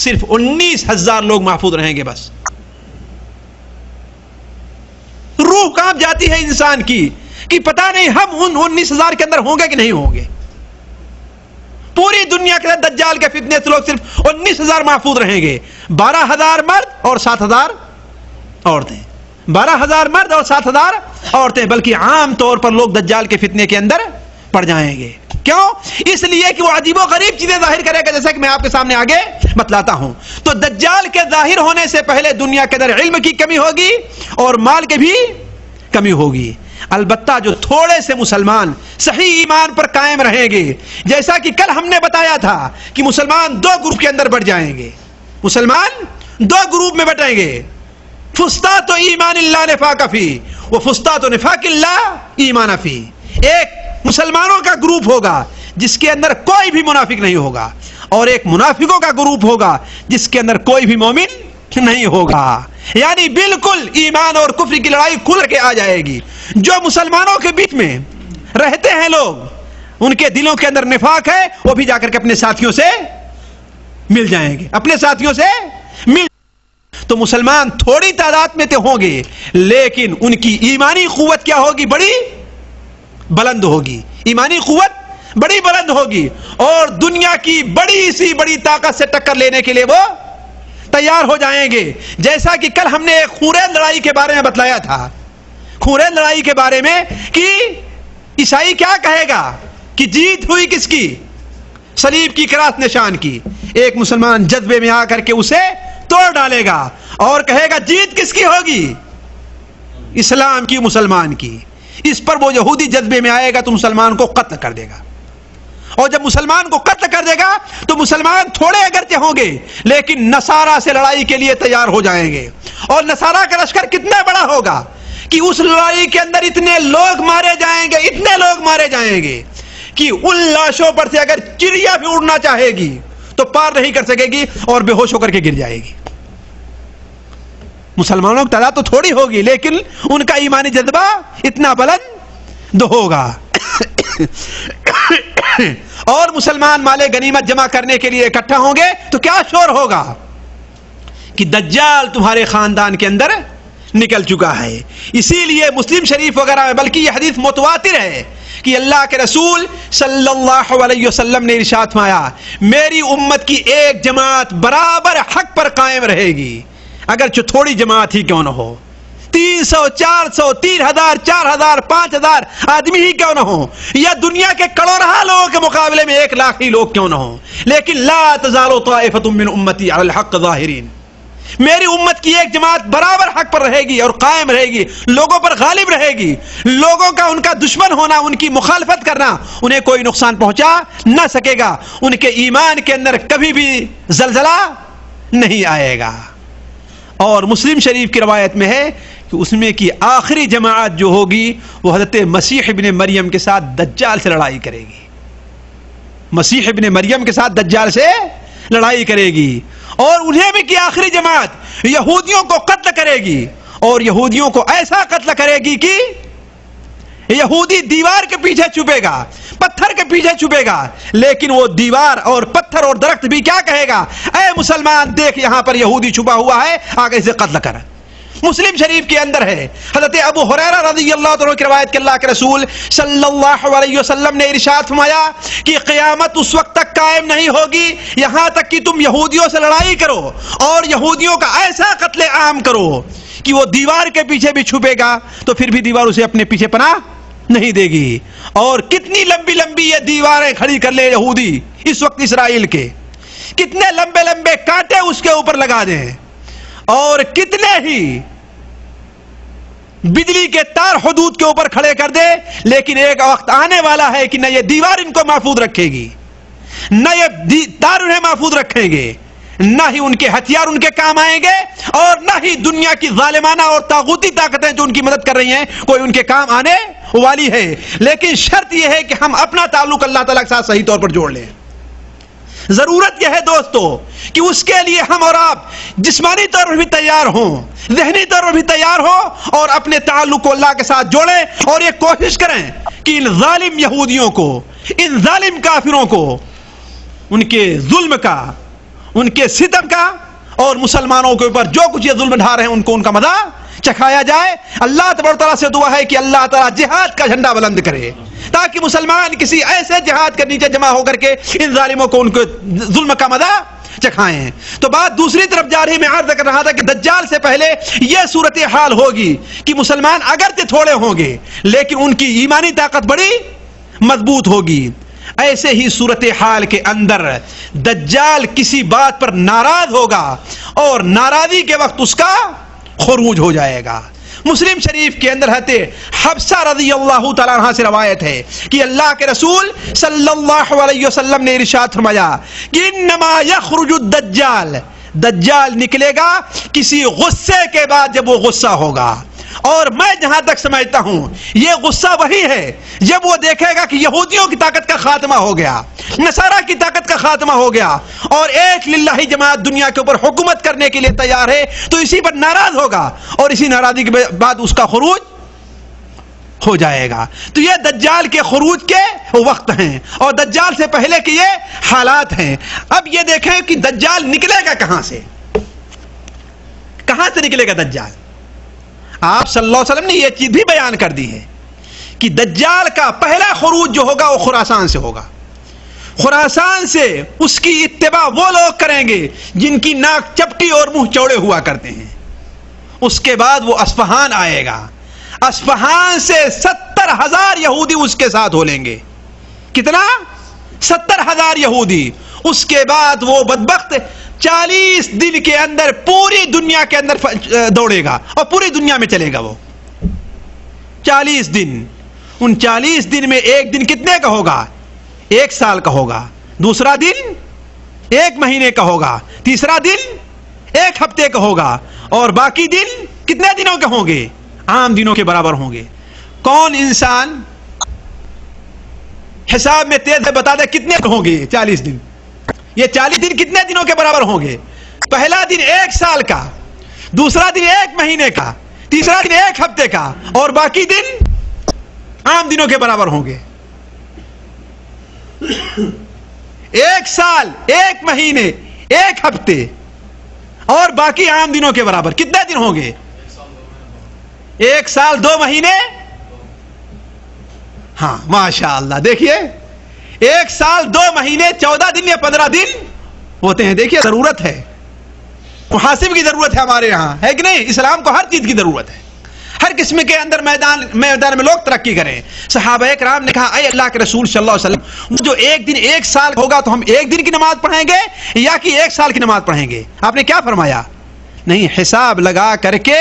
صرف 19,000 لوگ محفوظ رہیں گے. بس روح کانپ جاتی ہے انسان کی کہ پتہ نہیں ہم ان 19,000 کے اندر ہوں گے کہ نہیں ہوں گے. پوری دنیا کے اندر دجال کے فتنے سے لوگ صرف 19,000 محفوظ رہیں گے. 12,000 مرد اور 7,000 عورتیں، 12,000 مرد اور 7,000 عورتیں. بلکہ عام طور پر لوگ دجال کے فتنے کے اندر پڑ جائیں گے. کیوں؟ اس لیے کہ وہ عجیب و غریب چیزیں ظاہر کرے گا، جیسا کہ میں آپ کے سامنے آگے بتلاتا ہوں. تو دجال کے ظاہر ہونے سے پہلے دنیا کے اندر علم کی کمی ہوگی اور مال کی بھی کمی ہوگی. البتہ جو تھوڑے سے مسلمان صحیح ایمان پر قائم رہیں گے، جیسا کہ کل ہم نے بتایا تھا کہ مسلمان 2 گروپ کے اندر بٹ جائیں گے. مسلمان 2 گروپ میں بٹیں گے، فسطاط ایمان اللہ نفاق فی و فسطاط نفاق اللہ ایمان فی. ایک مسلمانوں کا گروپ ہوگا جس کے اندر کوئی بھی منافق نہیں ہوگا، اور ایک منافقوں کا گروپ ہوگا جس کے اندر کوئی بھی مومن نہیں ہوگا. یعنی بالکل ایمان اور کفر کی لڑائی کھل کے آ جائے گی. جو مسلمانوں کے بیچ میں رہتے ہیں لوگ، ان کے دلوں کے اندر نفاق ہے، وہ بھی جا کر کے اپنے ساتھیوں سے مل جائیں گے، اپنے ساتھیوں سے مل. تو مسلمان تھوڑی تعداد میں تو ہوں گے، لیکن ان کی ایمانی قوت کیا ہوگی؟ بڑی بلند ہوگی. ایمانی قوت بڑی بلند ہوگی، اور دنیا کی بڑی سی بڑی طاقت سے ٹکر لینے کے لیے وہ تیار ہو جائیں گے. جیسا کہ کل ہم نے ایک خورین لڑائی کے بارے میں بتلایا تھا، خورین لڑائی کے بارے میں کہ عیسائی کیا کہے گا کہ جیت ہوئی کس کی؟ صلیب کی کراس نشان کی. ایک مسلمان جذبے میں آ کر کے اسے توڑ ڈالے گا اور کہے گا جیت کس کی ہوگی؟ اسلام کی، مسلمان کی. اس پر وہ یہودی جذبے میں آئے گا تو مسلمان کو قتل کر دے گا، اور جب مسلمان کو قتل کر دے گا تو مسلمان تھوڑے اگرچہ ہوں گے لیکن نصارہ سے لڑائی کے لیے تیار ہو جائیں گے. اور نصارہ کا لشکر کتنا بڑا ہوگا کہ اس لڑائی کے اندر اتنے لوگ مارے جائیں گے، اتنے لوگ مارے جائیں گے کہ ان لاشوں پر سے اگر چڑیا بھی اڑنا چاہے گی تو پار نہیں کر سکے گی اور بے ہوش ہو کر کے گر جائے گی. مسلمانوں کی تعداد تو تھوڑی ہوگی لیکن ان کا ایمانی جذبہ اتنا بلند ہوگا. اور مسلمان مال غنیمت جمع کرنے کے لیے اکٹھا ہوں گے تو کیا شور ہوگا کہ دجال تمہارے خاندان کے اندر نکل چکا ہے. اسی لیے مسلم شریف وغیرہ میں بلکہ یہ حدیث متواتر ہے کہ اللہ کے رسول صلی اللہ علیہ وسلم نے ارشاد فرمایا میری امت کی ایک جماعت برابر حق پر قائم رہے گی، اگرچہ تھوڑی جماعت ہی کیوں نہ ہو. 300 400 3000 4000 5000 آدمی ہی کیوں نہ ہو، یا دنیا کے کروڑہ لوگوں کے مقابلے میں 1 لاکھ ہی لوگ کیوں نہ ہو، لیکن لا تزال طائفة من امتی علی الحق ظاہرین. میری امت کی ایک جماعت برابر حق پر رہے گی اور قائم رہے گی، لوگوں پر غالب رہے گی. لوگوں کا ان کا دشمن ہونا، ان کی مخالفت کرنا انہیں کوئی نقصان پہنچا نہ سکے گا. ان کے ایمان کے اندر کبھی بھی زلزلہ نہیں آئے گا. اور مسلم شریف کی روایت میں ہے کہ اس میں کی آخری جماعت جو ہوگی وہ حضرت مسیح ابن مریم کے ساتھ دجال سے لڑائی کرے گی. مسیح ابن مریم کے ساتھ دجال سے لڑائی کرے گی، اور انہیں بھی کہ آخری جماعت یہودیوں کو قتل کرے گی، اور یہودیوں کو ایسا قتل کرے گی کہ یہودی دیوار کے پیچھے چھپے گا، پتھر کے پیچھے چھپے گا، لیکن وہ دیوار اور پتھر اور درخت بھی کیا کہے گا؟ اے مسلمان دیکھ یہاں پر یہودی چھپا ہوا ہے، آگے اسے قتل کر۔ مسلم شریف کے اندر ہے، حضرت ابو ہریرہ رضی اللہ عنہ کی روایت کہ اللہ کے رسول صلی اللہ علیہ وسلم نے ارشاد فرمایا کہ قیامت اس وقت تک قائم نہیں ہوگی یہاں تک کہ تم یہودیوں سے لڑائی کرو اور یہودیوں کا ایسا قتل عام کرو کہ وہ دیوار کے پیچھے بھی چھپے گا تو پھر بھی دیوار اسے اپنے پیچھے پناہ نہیں دے گی، اور کتنی لمبی لمبی یہ دیواریں کھڑی کر لے یہودی اس وقت اسرائیل کے، کتنے لمبے لمبے کانٹے اس کے اوپر لگا دیں، اور کتنے ہی بجلی کے تار حدود کے اوپر کھڑے کر دے، لیکن ایک وقت آنے والا ہے کہ نہ یہ دیوار ان کو محفوظ رکھے گی، نہ یہ تار انہیں محفوظ رکھیں گے، نہ ہی ان کے ہتھیار ان کے کام آئیں گے، اور نہ ہی دنیا کی ظالمانہ اور طاغوتی طاقتیں جو ان کی مدد کر رہی ہیں کوئی ان کے کام آنے والی ہے۔ لیکن شرط یہ ہے کہ ہم اپنا تعلق اللہ تعالیٰ کے ساتھ صحیح طور پر جوڑ لیں۔ ضرورت یہ ہے دوستو کہ اس کے لیے ہم اور آپ جسمانی طور پر بھی تیار ہوں، ذہنی طور پر بھی تیار ہوں، اور اپنے تعلق کو اللہ کے ساتھ جوڑیں، اور یہ کوشش کریں کہ ان ظالم یہودیوں کو، ان ظالم کافروں کو، ان کے ظلم کا، ان کے ستم کا، اور مسلمانوں کے اوپر جو کچھ یہ ظلم ڈھا رہے ہیں ان کو ان کا مزہ چکھایا جائے۔ اللہ تبارک تعالیٰ سے دعا ہے کہ اللہ تعالیٰ جہاد کا جھنڈا بلند کرے تاکہ مسلمان کسی ایسے جہاد کے نیچے جمع ہو کر کے ان ظالموں کو ان کے ظلم کا مزہ چکھائیں۔ تو بات دوسری طرف جا رہی، میں عرض کر رہا تھا کہ دجال سے پہلے یہ صورتحال ہوگی کہ مسلمان اگرچہ تھوڑے ہوں گے لیکن ان کی ایمانی طاقت بڑی مضبوط ہوگی۔ ایسے ہی صورتحال کے اندر دجال کسی بات پر ناراض ہوگا اور ناراضی کے وقت اس کا خروج ہو جائے گا۔ مسلم شریف کے اندر حضرت حفصہ رضی اللہ تعالیٰ عنہ سے روایت ہے کہ اللہ کے رسول صلی اللہ علیہ وسلم نے ارشاد فرمایا کہ انما یخرج الدجال، دجال نکلے گا کسی غصے کے بعد جب وہ غصہ ہوگا، اور میں جہاں تک سمجھتا ہوں یہ غصہ وہی ہے جب وہ دیکھے گا کہ یہودیوں کی طاقت کا خاتمہ ہو گیا، نصارہ کی طاقت کا خاتمہ ہو گیا، اور ایک للہ جماعت دنیا کے اوپر حکومت کرنے کے لیے تیار ہے، تو اسی پر ناراض ہوگا اور اسی ناراضی کے بعد اس کا خروج ہو جائے گا۔ تو یہ دجال کے خروج کے وقت ہیں اور دجال سے پہلے کے یہ حالات ہیں۔ اب یہ دیکھیں کہ دجال نکلے گا کہاں سے، کہاں سے نکلے گا دجال؟ آپ صلی اللہ علیہ وسلم نے یہ چیز بھی بیان کر دی ہے کہ دجال کا پہلا خروج جو ہوگا وہ خراسان سے ہوگا۔ خراسان سے اس کی اتباع وہ لوگ کریں گے جن کی ناک چپٹی اور منہ چوڑے ہوا کرتے ہیں۔ اس کے بعد وہ اصفہان آئے گا، اصفہان سے 70,000 یہودی اس کے ساتھ ہو لیں گے۔ کتنا؟ 70,000 یہودی۔ اس کے بعد وہ بدبخت 40 دن کے اندر پوری دنیا کے اندر دوڑے گا اور پوری دنیا میں چلے گا وہ 40 دن۔ ان 40 دن میں ایک دن کتنے کا ہوگا؟ 1 سال کا ہوگا، دوسرا دن 1 مہینے کا ہوگا، تیسرا دن 1 ہفتے کا ہوگا، اور باقی دن کتنے دنوں کے ہوں گے؟ عام دنوں کے برابر ہوں گے۔ کون انسان حساب میں تیز ہے بتا دے کتنے ہوں گے 40 دن؟ یہ 40 دن کتنے دنوں کے برابر ہوں گے؟ پہلا دن 1 سال کا، دوسرا دن 1 مہینے کا، تیسرا دن 1 ہفتے کا، اور باقی دن عام دنوں کے برابر ہوں گے۔ 1 سال، 1 مہینے، 1 ہفتے اور باقی عام دنوں کے برابر کتنے دن ہوں گے؟ 1 سال 2 مہینے، ہاں ماشاء اللہ۔ دیکھیے 1 سال 2 مہینے 14 دن یا 15 دن ہوتے ہیں۔ دیکھیے ضرورت ہے، محاسب کی ضرورت ہے ہمارے یہاں، ہے کہ نہیں؟ اسلام کو ہر چیز کی ضرورت ہے، ہر قسم کے اندر میدان میں لوگ ترقی کریں۔ صحابہ کرام نے کہا اے اللہ کے رسول صلی اللہ علیہ وسلم، جو ایک دن 1 سال ہوگا تو ہم 1 دن کی نماز پڑھیں گے یا کہ 1 سال کی نماز پڑھیں گے؟ آپ نے کیا فرمایا؟ نہیں، حساب لگا کر کے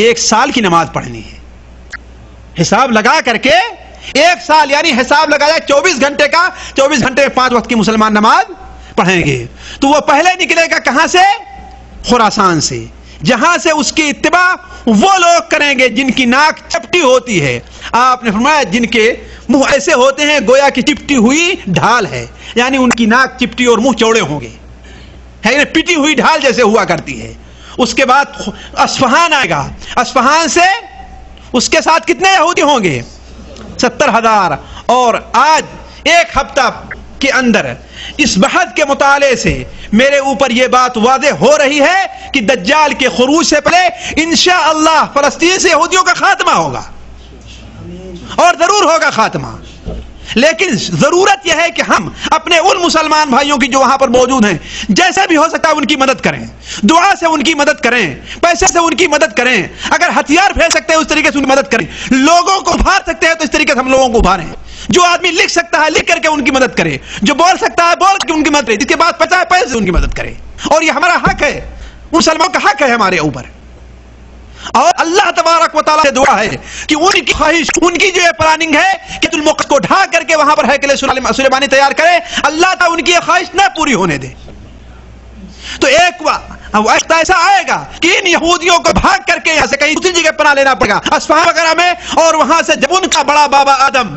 1 سال کی نماز پڑھنی ہے۔ حساب لگا کر کے 1 سال، یعنی حساب لگایا 24 گھنٹے کا، 24 گھنٹے میں 5 وقت کی مسلمان نماز پڑھیں گے۔ تو وہ پہلے نکلے گا کہاں سے؟ خراسان سے، جہاں سے اس کی اتباع وہ لوگ کریں گے جن کی ناک چپٹی ہوتی ہے۔ آپ نے فرمایا جن کے منہ ایسے ہوتے ہیں گویا کہ چپٹی ہوئی ڈھال ہے، یعنی ان کی ناک چپٹی اور منہ چوڑے ہوں گے، ہے پٹی ہوئی ڈھال جیسے ہوا کرتی ہے۔ اس کے بعد اصفہان آئے گا، اصفہان سے اس کے ساتھ کتنے یہودی ہوں گے؟ 70,000۔ اور آج ایک ہفتہ کے اندر اس بحث کے مطالعے سے میرے اوپر یہ بات واضح ہو رہی ہے کہ دجال کے خروج سے پہلے انشاءاللہ فلسطین سے یہودیوں کا خاتمہ ہوگا، اور ضرور ہوگا خاتمہ۔ لیکن ضرورت یہ ہے کہ ہم اپنے ان مسلمان بھائیوں کی جو وہاں پر موجود ہیں جیسے بھی ہو سکتا ہے ان کی مدد کریں، دعا سے ان کی مدد کریں، پیسے سے ان کی مدد کریں، اگر ہتھیار پھینک سکتے ہیں اس طریقے سے ان کی مدد کریں، لوگوں کو ابھار سکتے ہیں تو اس طریقے سے ہم لوگوں کو ابھاریں۔ جو آدمی لکھ سکتا ہے لکھ کر کے ان کی مدد کرے، جو بول سکتا ہے بول کے ان کی مدد کرے، جس کے پاس 50 پیسے سے ان کی مدد کرے، اور یہ ہمارا حق ہے، مسلمانوں کا حق ہے ہمارے اوپر۔ اور اللہ تبارک و تعالیٰ سے دعا ہے کہ ان کی خواہش، ان کی جو یہ پلاننگ ہے کہ بیت المقدس کو ڈھا کر کے وہاں پر ہیکل سلیمانی تیار کرے، اللہ تعالیٰ ان کی یہ خواہش نہ پوری ہونے دے۔ تو ایک وقت ایسا آئے گا کہ ان یہودیوں کو بھاگ کر کے یہاں سے کہیں دوسری جگہ پناہ لینا پڑے گا، اصفہان وغیرہ میں، اور وہاں سے جب ان کا بڑا بابا آدم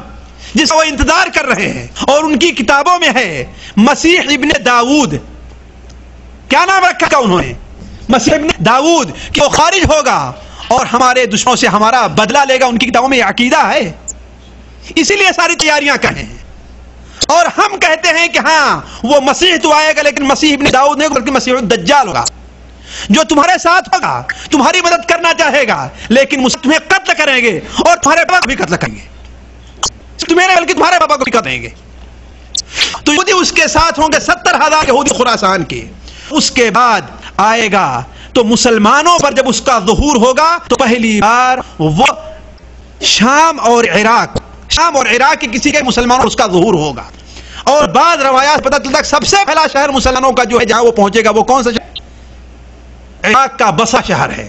جس کو وہ انتظار کر رہے ہیں، اور ان کی کتابوں میں ہے مسیح ابن داؤد، کیا نام رکھا تھا انہوں نے؟ مسیح ابن داؤد، کہ وہ خارج ہوگا اور ہمارے دشمنوں سے ہمارا بدلہ لے گا، ان کی کتابوں میں یہ عقیدہ ہے، اسی لیے ساری تیاریاں کر رہے ہیں۔ اور ہم کہتے ہیں کہ ہاں وہ مسیح تو آئے گا، لیکن مسیح ابن داؤد نہیں بلکہ مسیح الدجال ہوگا، جو تمہارے ساتھ ہوگا، تمہاری مدد کرنا چاہے گا، لیکن تمہیں قتل کریں گے اور تمہارے باپ کو بھی قتل کریں گے، بلکہ تمہارے بابا کو بھی قتل کریں گے۔ تو یہودی اس کے ساتھ ہوں گے 70,000 یہودی خراسان کے۔ اس کے بعد آئے گا تو مسلمانوں پر جب اس کا ظہور ہوگا تو پہلی بار وہ شام اور عراق کے کسی کے مسلمانوں پر اس کا ظہور ہوگا۔ اور بعض روایات پتہ چلتا ہے سب سے پہلا شہر مسلمانوں کا جو ہے جہاں وہ پہنچے گا وہ کون سا شہر؟ عراق کا بصرہ شہر ہے۔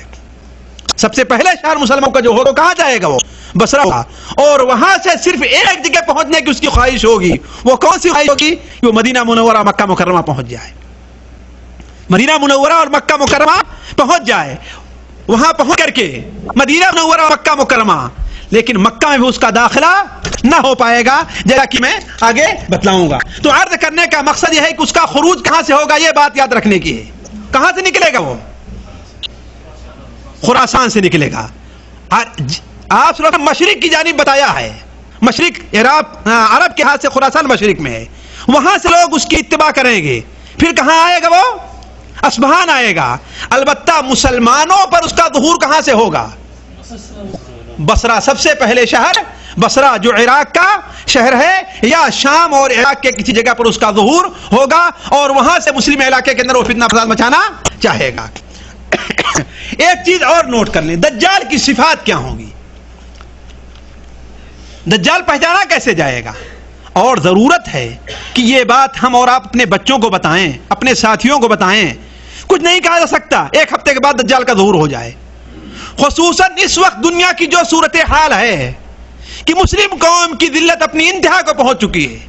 سب سے پہلے شہر مسلمانوں کا جو ہوگا کہاں جائے گا؟ وہ بصرہ ہوگا، اور وہاں سے صرف ایک جگہ پہنچنے کی اس کی خواہش ہوگی۔ وہ کون سی خواہش ہوگی؟ وہ مدینہ منورہ مکہ مکرمہ پہنچ جائے، مدینہ منورہ اور مکہ مکرمہ پہنچ جائے، وہاں پہنچ کر کے مدینہ منورہ اور مکہ مکرمہ، لیکن مکہ میں بھی اس کا داخلہ نہ ہو پائے گا، جیسا کہ میں آگے بتلاؤں گا۔ تو عرض کرنے کا مقصد یہ ہے کہ اس کا خروج کہاں سے ہوگا، یہ بات یاد رکھنے کی ہے۔ کہاں سے نکلے گا؟ وہ خراسان سے نکلے گا۔ آپ نے مشرق کی جانب بتایا ہے، مشرق عرب کے ہاتھ سے خراسان مشرق میں ہے، وہاں سے لوگ اس کی اتباع کریں گے۔ پھر کہاں آئے گا؟ وہ اصفہان آئے گا۔ البتہ مسلمانوں پر اس کا ظہور کہاں سے ہوگا؟ بصرہ، سب سے پہلے شہر بصرہ جو عراق کا شہر ہے، یا شام اور عراق کے کسی جگہ پر اس کا ظہور ہوگا، اور وہاں سے مسلم علاقے کے اندر وہ فتنہ فساد مچانا چاہے گا۔ ایک چیز اور نوٹ کر لیں، دجال کی صفات کیا ہوں گی؟ دجال پہچانا کیسے جائے گا؟ اور ضرورت ہے کہ یہ بات ہم اور آپ اپنے بچوں کو بتائیں، اپنے ساتھیوں کو بتائیں۔ کچھ نہیں کہا جا سکتا ایک ہفتے کے بعد دجال کا ظہور ہو جائے، خصوصاً اس وقت دنیا کی جو صورتحال ہے کہ مسلم قوم کی ذلت اپنی انتہا کو پہنچ چکی ہے،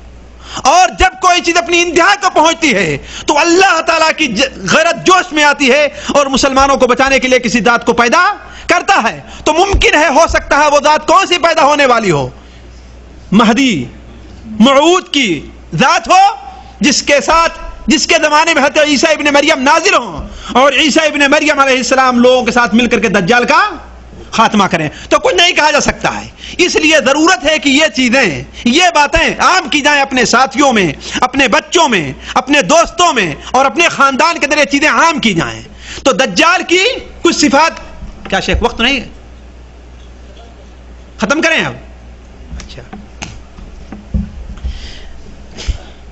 اور جب کوئی چیز اپنی انتہا کو پہنچتی ہے تو اللہ تعالیٰ کی غیرت جوش میں آتی ہے اور مسلمانوں کو بچانے کے لیے کسی ذات کو پیدا کرتا ہے۔ تو ممکن ہے، ہو سکتا ہے وہ ذات کون سی پیدا ہونے والی ہو؟ مہدی موعود کی ذات ہو، جس کے زمانے میں حضرت عیسیٰ ابن مریم نازل ہوں، اور عیسیٰ ابن مریم علیہ السلام لوگوں کے ساتھ مل کر کے دجال کا خاتمہ کریں۔ تو کچھ نہیں کہا جا سکتا ہے، اس لیے ضرورت ہے کہ یہ چیزیں، یہ باتیں عام کی جائیں اپنے ساتھیوں میں، اپنے بچوں میں، اپنے دوستوں میں، اور اپنے خاندان کے اندر یہ چیزیں عام کی جائیں۔ تو دجال کی کچھ صفات، کیا شیخ وقت نہیں ہے؟ ختم کریں اب؟ اچھا،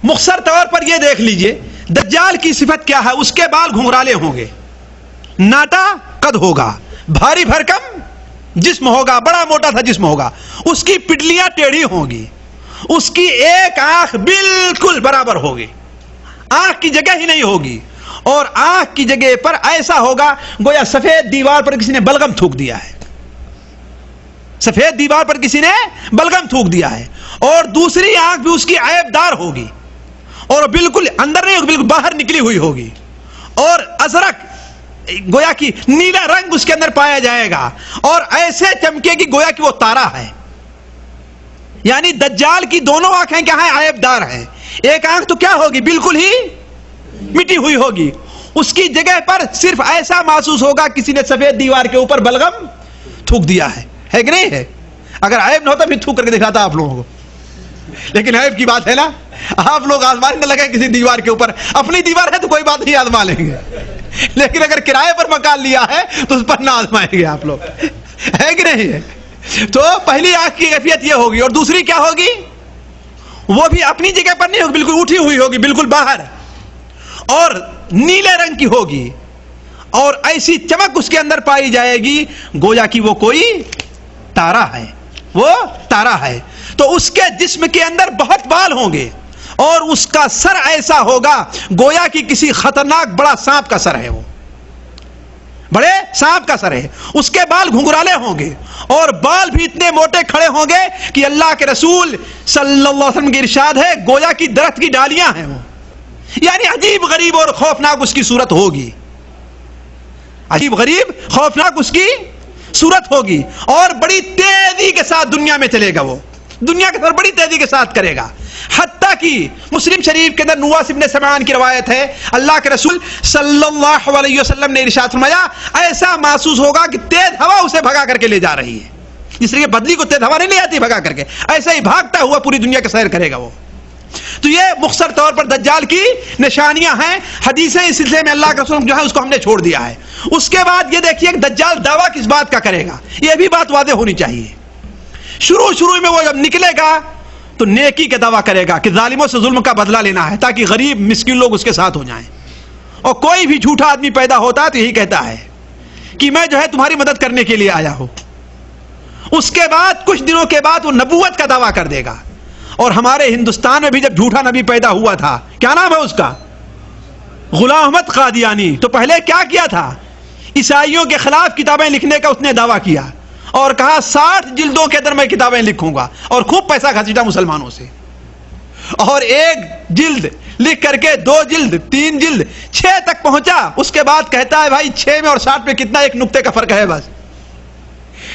مختصر طور پر یہ دیکھ لیجئے دجال کی صفت کیا ہے۔ اس کے بال گھنگرالے ہوں گے، ناٹا قد ہوگا، بھاری بھرکم جسم ہوگا، بڑا موٹا تھا جسم ہوگا، اس کی پٹلیاں ٹیڑھی ہوں گی، اس کی ایک آنکھ بالکل برابر ہوگی، آنکھ کی جگہ ہی نہیں ہوگی، اور آنکھ کی جگہ پر ایسا ہوگا گویا سفید دیوار پر کسی نے بلغم تھوک دیا ہے، سفید دیوار پر کسی نے بلغم تھوک دیا ہے، اور دوسری آنکھ بھی اس کی عیب دار ہوگی، اور بالکل اندر نہیں ہوگی، بالکل باہر نکلی ہوئی ہوگی، اور ازرق گویا کی نیلا رنگ اس کے اندر پایا جائے گا، اور ایسے چمکے گی گویا کہ وہ تارا ہے، یعنی دجال کی دونوں آنکھیں کیا ہیں؟ عیب دار ہیں. ایک آنکھ تو کیا ہوگی؟ بالکل ہی مٹی ہوئی ہوگی. اس کی جگہ پر صرف ایسا محسوس ہوگا کسی نے سفید دیوار کے اوپر بلغم تھوک دیا ہے کہ نہیں ہے؟ اگر عیب نہ ہوتا پھر تھوک کر کے دکھاتا آپ لوگوں کو، لیکن عیب کی بات ہے نا. آپ لوگ آزمائیں نہ لگے کسی دیوار کے اوپر. اپنی دیوار ہے تو کوئی بات نہیں، آزما لیں گے، لیکن اگر کرائے پر مکان لیا ہے تو اس پر نہ آزمائیں گے آپ لوگ، ہے کہ نہیں ہے؟ تو پہلی آنکھ کی کیفیت یہ ہوگی. اور دوسری کیا ہوگی؟ وہ بھی اپنی جگہ پر نہیں ہوگی، بالکل اٹھی ہوئی ہوگی، بالکل باہر، اور نیلے رنگ کی ہوگی، اور ایسی چمک اس کے اندر پائی جائے گی گویا کہ وہ کوئی تارا ہے، وہ تارا ہے. تو اس کے جسم کے اندر بہت بال ہوں گے، اور اس کا سر ایسا ہوگا گویا کہ کسی خطرناک بڑا سانپ کا سر ہے، وہ بڑے سانپ کا سر ہے. اس کے بال گھنگرالے ہوں گے، اور بال بھی اتنے موٹے کھڑے ہوں گے کہ اللہ کے رسول صلی اللہ علیہ وسلم کی ارشاد ہے گویا کی درخت کی ڈالیاں ہیں وہ. یعنی عجیب غریب اور خوفناک اس کی صورت ہوگی، عجیب غریب خوفناک اس کی صورت ہوگی. اور بڑی تیزی کے ساتھ دنیا میں چلے گا، وہ دنیا کے ساتھ بڑی تیزی کے ساتھ کرے گا. حتیٰ کہ مسلم شریف کے اندر نواس ابن سمعان کی روایت ہے، اللہ کے رسول صلی اللہ علیہ وسلم نے ارشاد فرمایا ایسا محسوس ہوگا کہ تیز ہوا اسے بھگا کر کے لے جا رہی ہے. جس طرح بدلی کو تیز ہوا نہیں لے آتی بھگا کر کے، ایسا ہی بھاگتا ہوا پوری دنیا کا سیر کرے گا وہ. تو یہ مختصر طور پر دجال کی نشانیاں ہیں. حدیثیں اس سلسلے میں اللہ کے رسول جو ہے اس کو ہم نے چھوڑ دیا ہے. اس کے بعد یہ دیکھیے کہ دجال دعویٰ کس بات کا کرے گا، یہ بھی بات واضح ہونی چاہیے. شروع میں وہ جب نکلے گا تو نیکی کا دعویٰ کرے گا کہ ظالموں سے ظلم کا بدلہ لینا ہے تاکہ غریب مسکین لوگ اس کے ساتھ ہو جائیں. اور کوئی بھی جھوٹا آدمی پیدا ہوتا ہے تو یہی کہتا ہے کہ میں جو ہے تمہاری مدد کرنے کے لیے آیا ہوں. اس کے بعد کچھ دنوں کے بعد وہ نبوت کا دعویٰ کر دے گا. اور ہمارے ہندوستان میں بھی جب جھوٹا نبی پیدا ہوا تھا، کیا نام ہے اس کا؟ غلام احمد قادیانی. تو پہلے کیا کیا تھا؟ عیسائیوں کے خلاف کتابیں لکھنے کا اس نے دعویٰ کیا اور کہا 60 جلدوں کے اندر میں کتابیں لکھوں گا، اور خوب پیسہ گھسیٹا مسلمانوں سے. اور 1 جلد لکھ کر کے 2 جلد 3 جلد 6 تک پہنچا. اس کے بعد کہتا ہے بھائی 6 میں اور 60 میں کتنا؟ ایک نقطے کا فرق ہے بس.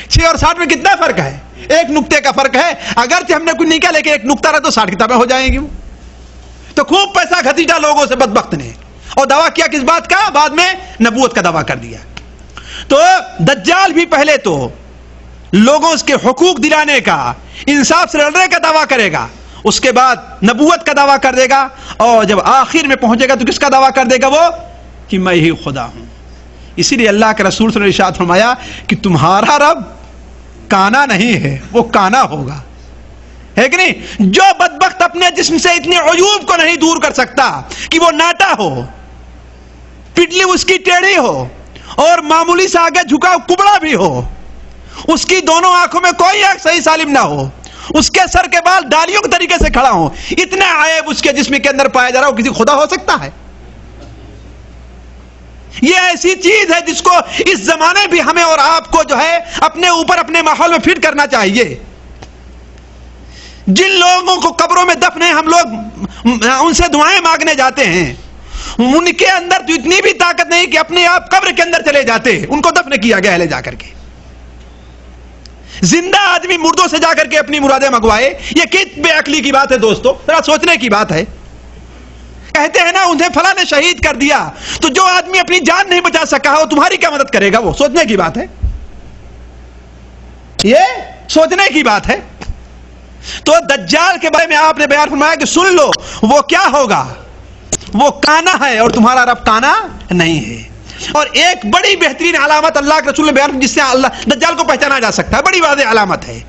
6 اور 60 میں کتنا فرق ہے؟ ایک نقطے کا فرق ہے. اگرچہ ہم نے کوئی نہیں کیا لیکن ایک نقطہ رہا تو 60 کتابیں ہو جائیں گی. تو خوب پیسہ گھسیٹا لوگوں سے بدبخت نے، اور دعویٰ کیا کس بات کا؟ بعد میں نبوت کا دعویٰ کر دیا. تو دجال بھی پہلے تو لوگوں کے حقوق دلانے کا، انصاف سے لڑنے کا دعویٰ کرے گا، اس کے بعد نبوت کا دعویٰ کر دے گا، اور جب آخر میں پہنچے گا تو کس کا دعویٰ کر دے گا؟ وہ کہ میں ہی خدا ہوں. اسی لیے اللہ کے رسول صلی اللہ علیہ وسلم نے ارشاد فرمایا کہ تمہارا رب کانا نہیں ہے، وہ کانا ہوگا، ہے کہ نہیں؟ جو بدبخت اپنے جسم سے اتنے عیوب کو نہیں دور کر سکتا کہ وہ ناٹا ہو، پٹلی اس کی ٹیڑھی ہو، اور معمولی سے آگے جھکا کبڑا بھی ہو، اس کی دونوں آنکھوں میں کوئی ایک صحیح سالم نہ ہو، اس کے سر کے بال ڈالیوں کے طریقے سے کھڑا ہو، اتنا عیب اس کے جسم کے اندر پایا جا رہا ہو، کسی خدا ہو سکتا ہے؟ یہ ایسی چیز ہے جس کو اس زمانے بھی ہمیں اور آپ کو جو ہے اپنے اوپر اپنے ماحول میں فٹ کرنا چاہیے. جن لوگوں کو قبروں میں دفن ہیں، ہم لوگ ان سے دعائیں مانگنے جاتے ہیں، ان کے اندر تو اتنی بھی طاقت نہیں کہ اپنے آپ قبر کے اندر چلے جاتے، ان کو دفن کیا گیا ہے لے جا کر کے. زندہ آدمی مردوں سے جا کر کے اپنی مرادیں منگوائے، یہ کت بے عقلی کی بات ہے دوستو، ذرا سوچنے کی بات ہے. کہتے ہیں نا انہیں فلاں نے شہید کر دیا، تو جو آدمی اپنی جان نہیں بچا سکا وہ تمہاری کیا مدد کرے گا؟ وہ سوچنے کی بات ہے، یہ سوچنے کی بات ہے. تو دجال کے بارے میں آپ نے بیان فرمایا کہ سن لو وہ کیا ہوگا، وہ کانا ہے اور تمہارا رب کانا نہیں ہے. اور ایک بڑی بہترین علامت اللہ کے رسول نے بیان جس سے اللہ دجال کو پہچانا جا سکتا ہے، بڑی واضح علامت ہے،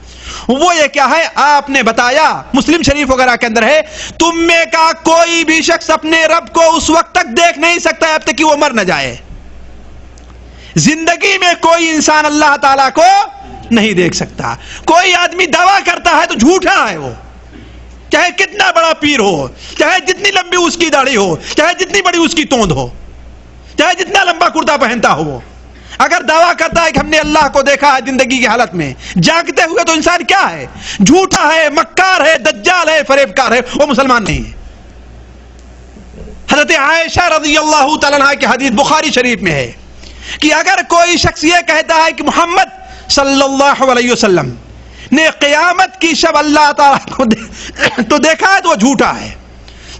وہ یہ کیا ہے؟ آپ نے بتایا مسلم شریف وغیرہ کے اندر ہے، تم میں کا کوئی بھی شخص اپنے رب کو اس وقت تک دیکھ نہیں سکتا ہے اب تک کہ وہ مر نہ جائے. زندگی میں کوئی انسان اللہ تعالیٰ کو نہیں دیکھ سکتا. کوئی آدمی دعویٰ کرتا ہے تو جھوٹا ہے وہ، چاہے کتنا بڑا پیر ہو، چاہے جتنی لمبی اس کی داڑھی ہو، چاہے جتنی بڑی اس کی توند ہو، چاہے جتنا لمبا کرتا پہنتا ہو. وہ اگر دعویٰ کرتا ہے کہ ہم نے اللہ کو دیکھا ہے زندگی کی حالت میں جاگتے ہوئے، تو انسان کیا ہے؟ جھوٹا ہے، مکار ہے، دجال ہے، فریب کار ہے، وہ مسلمان نہیں ہے. حضرت عائشہ رضی اللہ تعالیٰ عنہ کی حدیث بخاری شریف میں ہے کہ اگر کوئی شخص یہ کہتا ہے کہ محمد صلی اللہ علیہ وسلم نے قیامت کی شب اللہ تعالیٰ کو تو دیکھا ہے تو وہ جھوٹا ہے.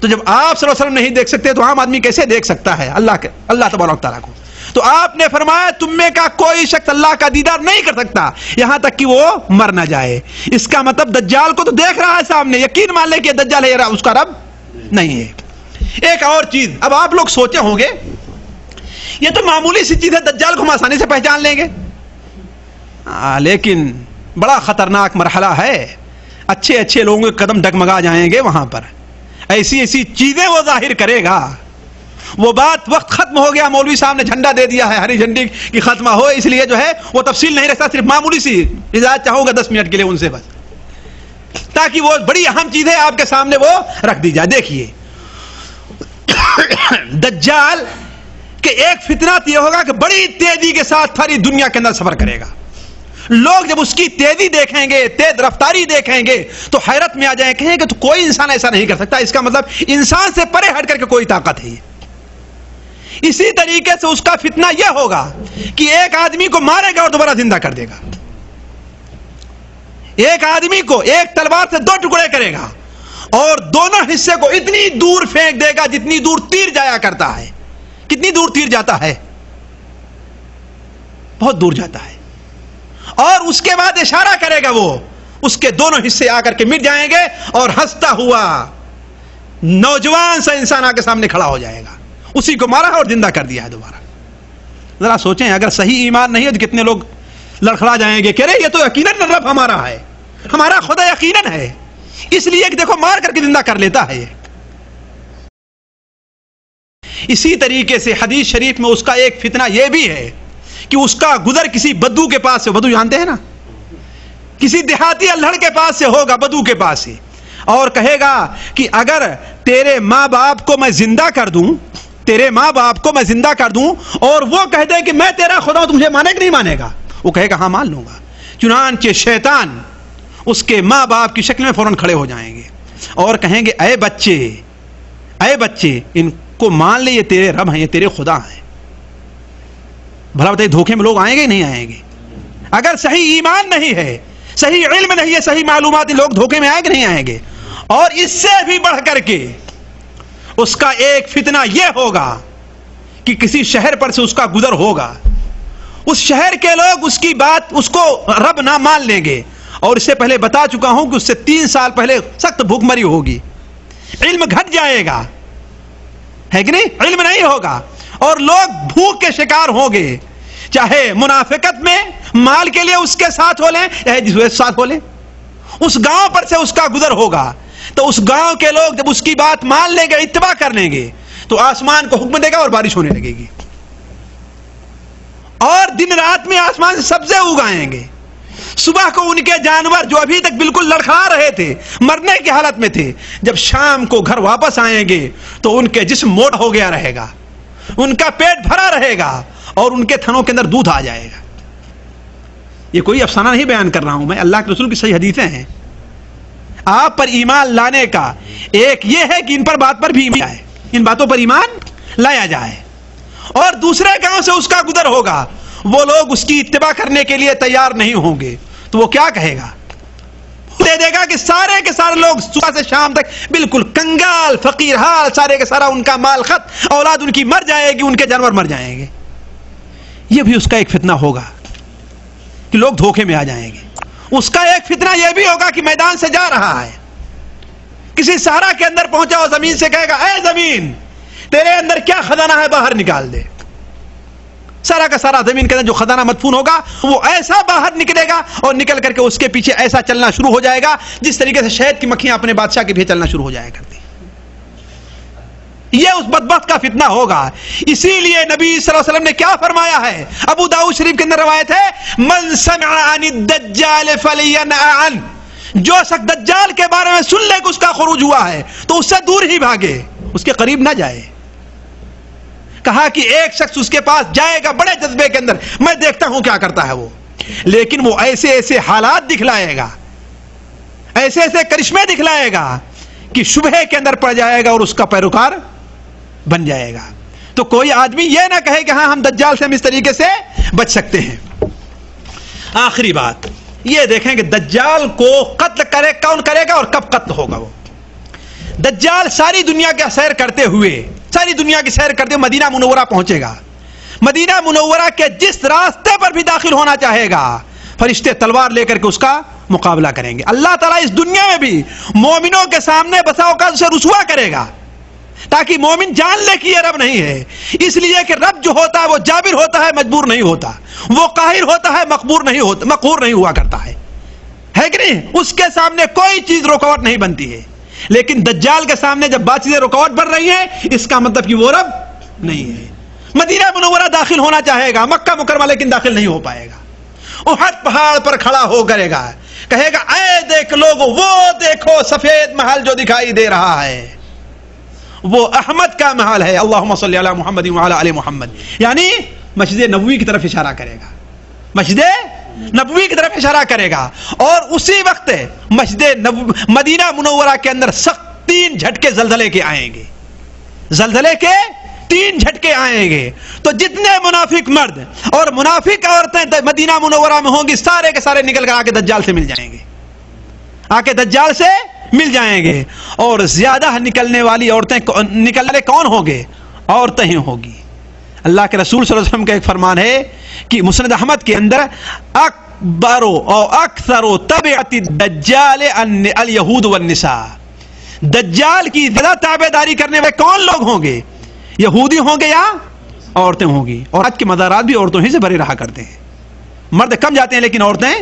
تو جب آپ صلی اللہ علیہ وسلم نہیں دیکھ سکتے تو عام آدمی کیسے دیکھ سکتا ہے اللہ تبارک تعالیٰ کو؟ تو آپ نے فرمایا تم میں کا کوئی شخص اللہ کا دیدار نہیں کر سکتا یہاں تک کہ وہ مر نہ جائے. اس کا مطلب دجال کو تو دیکھ رہا ہے سامنے, یقین مان لے کہ دجال ہے, اس کا رب نہیں ہے. ایک اور چیز, اب آپ لوگ سوچے ہوں گے یہ تو معمولی سی چیز ہے, دجال کو ہم آسانی سے پہچان لیں گے, لیکن بڑا خطرناک مرحلہ ہے. اچھے اچھے لوگوں کے قدم ڈگمگا جائیں گے وہاں پر, ایسی ایسی چیزیں وہ ظاہر کرے گا. وہ بات وقت ختم ہو گیا, مولوی صاحب نے جھنڈا دے دیا ہے, ہری جھنڈی کی ختمہ ہو, اس لیے جو ہے وہ تفصیل نہیں رکھتا, صرف معمولی سی اجازت چاہوں گا 10 منٹ کے لیے ان سے بس, تاکہ وہ بڑی اہم چیزیں آپ کے سامنے وہ رکھ دی جائے. دیکھیے دجال کہ ایک فتنہ یہ ہوگا کہ بڑی تیزی کے ساتھ ساری دنیا کے اندر سفر کرے گا. لوگ جب اس کی تیزی دیکھیں گے, تیز رفتاری دیکھیں گے تو حیرت میں آ جائیں, کہیں کہ تو کوئی انسان ایسا نہیں کر سکتا, اس کا مطلب انسان سے پرے ہٹ کر کے کوئی طاقت ہے. اسی طریقے سے اس کا فتنہ یہ ہوگا کہ ایک آدمی کو مارے گا اور دوبارہ زندہ کر دے گا, ایک آدمی کو ایک تلوار سے 2 ٹکڑے کرے گا اور دونوں حصے کو اتنی دور پھینک دے گا جتنی دور تیر جایا کرتا ہے. کتنی دور تیر جاتا ہے؟ بہت دور جاتا ہے. اور اس کے بعد اشارہ کرے گا, وہ اس کے دونوں حصے آ کر کے مٹ جائیں گے اور ہنستا ہوا نوجوان سا انسان آ کے سامنے کھڑا ہو جائے گا. اسی کو مارا ہے اور زندہ کر دیا ہے دوبارہ. ذرا سوچیں, اگر صحیح ایمان نہیں ہے تو کتنے لوگ لڑکھڑا جائیں گے کہ رے یہ تو یقیناً رب ہمارا ہے, ہمارا خدا یقیناً ہے, اس لیے کہ دیکھو مار کر کے زندہ کر لیتا ہے. اسی طریقے سے حدیث شریف میں اس کا ایک فتنہ یہ بھی ہے کہ اس کا گزر کسی بدو کے پاس سے, بدو جانتے ہیں نا, کسی دیہاتی اللہ کے پاس سے ہوگا, بدو کے پاس سے, اور کہے گا کہ اگر تیرے ماں باپ کو میں زندہ کر دوں, تیرے ماں باپ کو میں زندہ کر دوں اور وہ کہہ دے کہ میں تیرا خدا ہوں, تو مجھے مانے کہ نہیں مانے گا؟ وہ کہے گا ہاں مان لوں گا. چنانچہ شیطان اس کے ماں باپ کی شکل میں فوراً کھڑے ہو جائیں گے اور کہیں گے اے بچے ان کو مان لے, یہ تیرے رب ہیں, یہ تیرے خدا ہیں. بھلا بتائیے دھوکے میں لوگ آئیں گے نہیں آئیں گے؟ اگر صحیح ایمان نہیں ہے, صحیح علم نہیں ہے, صحیح معلومات, لوگ دھوکے میں آئیں گے نہیں آئیں گے؟ اور اس سے بھی بڑھ کر کے اس کا ایک فتنہ یہ ہوگا کہ کسی شہر پر سے اس کا گزر ہوگا, اس شہر کے لوگ اس کی بات, اس کو رب نہ مان لیں گے. اور اس سے پہلے بتا چکا ہوں کہ اس سے 3 سال پہلے سخت بھوک مری ہوگی, علم گھٹ جائے گا, ہے کہ نہیں؟ علم نہیں ہوگا اور لوگ بھوک کے شکار ہوں گے, چاہے منافقت میں مال کے لیے اس کے ساتھ ہو لیں یا جس کے ساتھ ہو لیں. اس گاؤں پر سے اس کا گزر ہوگا تو اس گاؤں کے لوگ جب اس کی بات مان لیں گے, اتباع کر لیں گے, تو آسمان کو حکم دے گا اور بارش ہونے لگے گی, اور دن رات میں آسمان سے سبزے اگائیں گے. صبح کو ان کے جانور جو ابھی تک بالکل لڑکھڑا رہے تھے, مرنے کی حالت میں تھے, جب شام کو گھر واپس آئیں گے تو ان کے جسم موٹا ہو گیا رہے گا, ان کا پیٹ بھرا رہے گا اور ان کے تھنوں کے اندر دودھ آ جائے گا. یہ کوئی افسانہ نہیں بیان کر رہا ہوں میں, اللہ کے رسول کی صحیح حدیثیں ہیں. آپ پر ایمان لانے کا ایک یہ ہے کہ ان پر بات پر بھی ایمان آئے, ان باتوں پر ایمان لایا جائے. اور دوسرے گاؤں سے اس کا گزر ہوگا, وہ لوگ اس کی اتباع کرنے کے لیے تیار نہیں ہوں گے, تو وہ کیا کہے گا؟ دے دے گا کہ سارے کے سارے لوگ صبح سے شام تک بالکل کنگال فقیر حال, سارے کے سارا ان کا مال خط, اولاد ان کی مر جائے گی, ان کے جانور مر جائیں گے. یہ بھی اس کا ایک فتنہ ہوگا کہ لوگ دھوکے میں آ جائیں گے. اس کا ایک فتنہ یہ بھی ہوگا کہ میدان سے جا رہا ہے, کسی صحرا کے اندر پہنچا اور زمین سے کہے گا اے زمین تیرے اندر کیا خزانہ ہے باہر نکال دے. سارا کا سارا زمین کے اندر جو خزانہ مدفون ہوگا وہ ایسا باہر نکلے گا اور نکل کر کے اس کے پیچھے ایسا چلنا شروع ہو جائے گا جس طریقے سے شہد کی مکھیاں اپنے بادشاہ کے پیچھے چلنا شروع ہو جائے کرتی. یہ اس بدبخت کا فتنہ ہوگا. اسی لیے نبی صلی اللہ علیہ وسلم نے کیا فرمایا ہے, ابو داؤد شریف کے اندر روایت ہے, من سمع عن الدجال فلینأ عنہ, جو شخص دجال کے بارے میں سن لے کہ اس کا خروج ہوا ہے تو اس سے دور ہی بھاگے, اس کے قریب نہ جائے. کہا کہ ایک شخص اس کے پاس جائے گا بڑے جذبے کے اندر, میں دیکھتا ہوں کیا کرتا ہے وہ, لیکن وہ ایسے ایسے حالات دکھلائے گا, ایسے ایسے کرشمے دکھلائے گا کہ شبہے کے اندر پڑ جائے گا اور اس کا پیروکار بن جائے گا. تو کوئی آدمی یہ نہ کہے کہ ہاں ہم دجال سے ہم اس طریقے سے بچ سکتے ہیں. آخری بات, یہ دیکھیں کہ دجال کو قتل کون کرے گا اور کب قتل ہوگا. وہ دجال ساری دنیا کا سیر کرتے ہوئے مدینہ منورہ پہنچے گا. مدینہ منورہ کے جس راستے پر بھی داخل ہونا چاہے گا فرشتے تلوار لے کر کے اس کا مقابلہ کریں گے. اللہ تعالیٰ اس دنیا میں بھی مومنوں کے سامنے بسا اوقات اسے رسوا کرے گا تاکہ مومن جان لے کہ یہ رب نہیں ہے. اس لیے کہ رب جو ہوتا ہے وہ جابر ہوتا ہے, مجبور نہیں ہوتا. وہ قاہر ہوتا ہے, مقہور نہیں ہوا کرتا ہے کہ نہیں. اس کے سامنے کوئی چیز رکاوٹ نہیں بنتی ہے. لیکن دجال کے سامنے جب بات چیزیں رکاوٹ بن رہی ہیں اس کا مطلب کہ وہ رب نہیں ہے. مدینہ منورہ داخل ہونا چاہے گا, مکہ مکرمہ, لیکن داخل نہیں ہو پائے گا. احد پہاڑ پر کھڑا ہو کرے گا, کہے گا اے دیکھ لوگو, وہ دیکھو سفید محل جو دکھائی دے رہا ہے وہ احمد کا محل ہے. اللہم صلی علی محمد وعلی آل محمد, یعنی مسجد نبوی کی طرف اشارہ کرے گا. مسجد نبوی کی طرف اشارہ کرے گا. اور اسی وقت مدینہ منورہ کے اندر سخت 3 جھٹکے زلزلے کے آئیں گے. زلزلے کے 3 جھٹکے آئیں گے. تو جتنے منافق مرد اور منافق عورتیں مدینہ منورہ میں ہوں گی سارے کے سارے نکل کر آ کے دجال سے مل جائیں گے, دجال سے مل جائیں گے. اور زیادہ نکلنے والی نکلنے کون ہوں گے؟ عورتیں ہی ہوگی. اللہ کے رسول صلی اللہ علیہ وسلم کا ایک فرمان ہے کہ مسند احمد کے اندر اکبر و اکثر تبعت الدجال الیہود والنساء, دجال کی زیادہ تابعداری کرنے والے کون لوگ ہوں گے؟ یہودی ہوں گے یا عورتیں ہوں گی. اور آج کے مزارات بھی عورتوں ہی سے بھرے رہا کرتے ہیں. مرد کم جاتے ہیں لیکن عورتیں,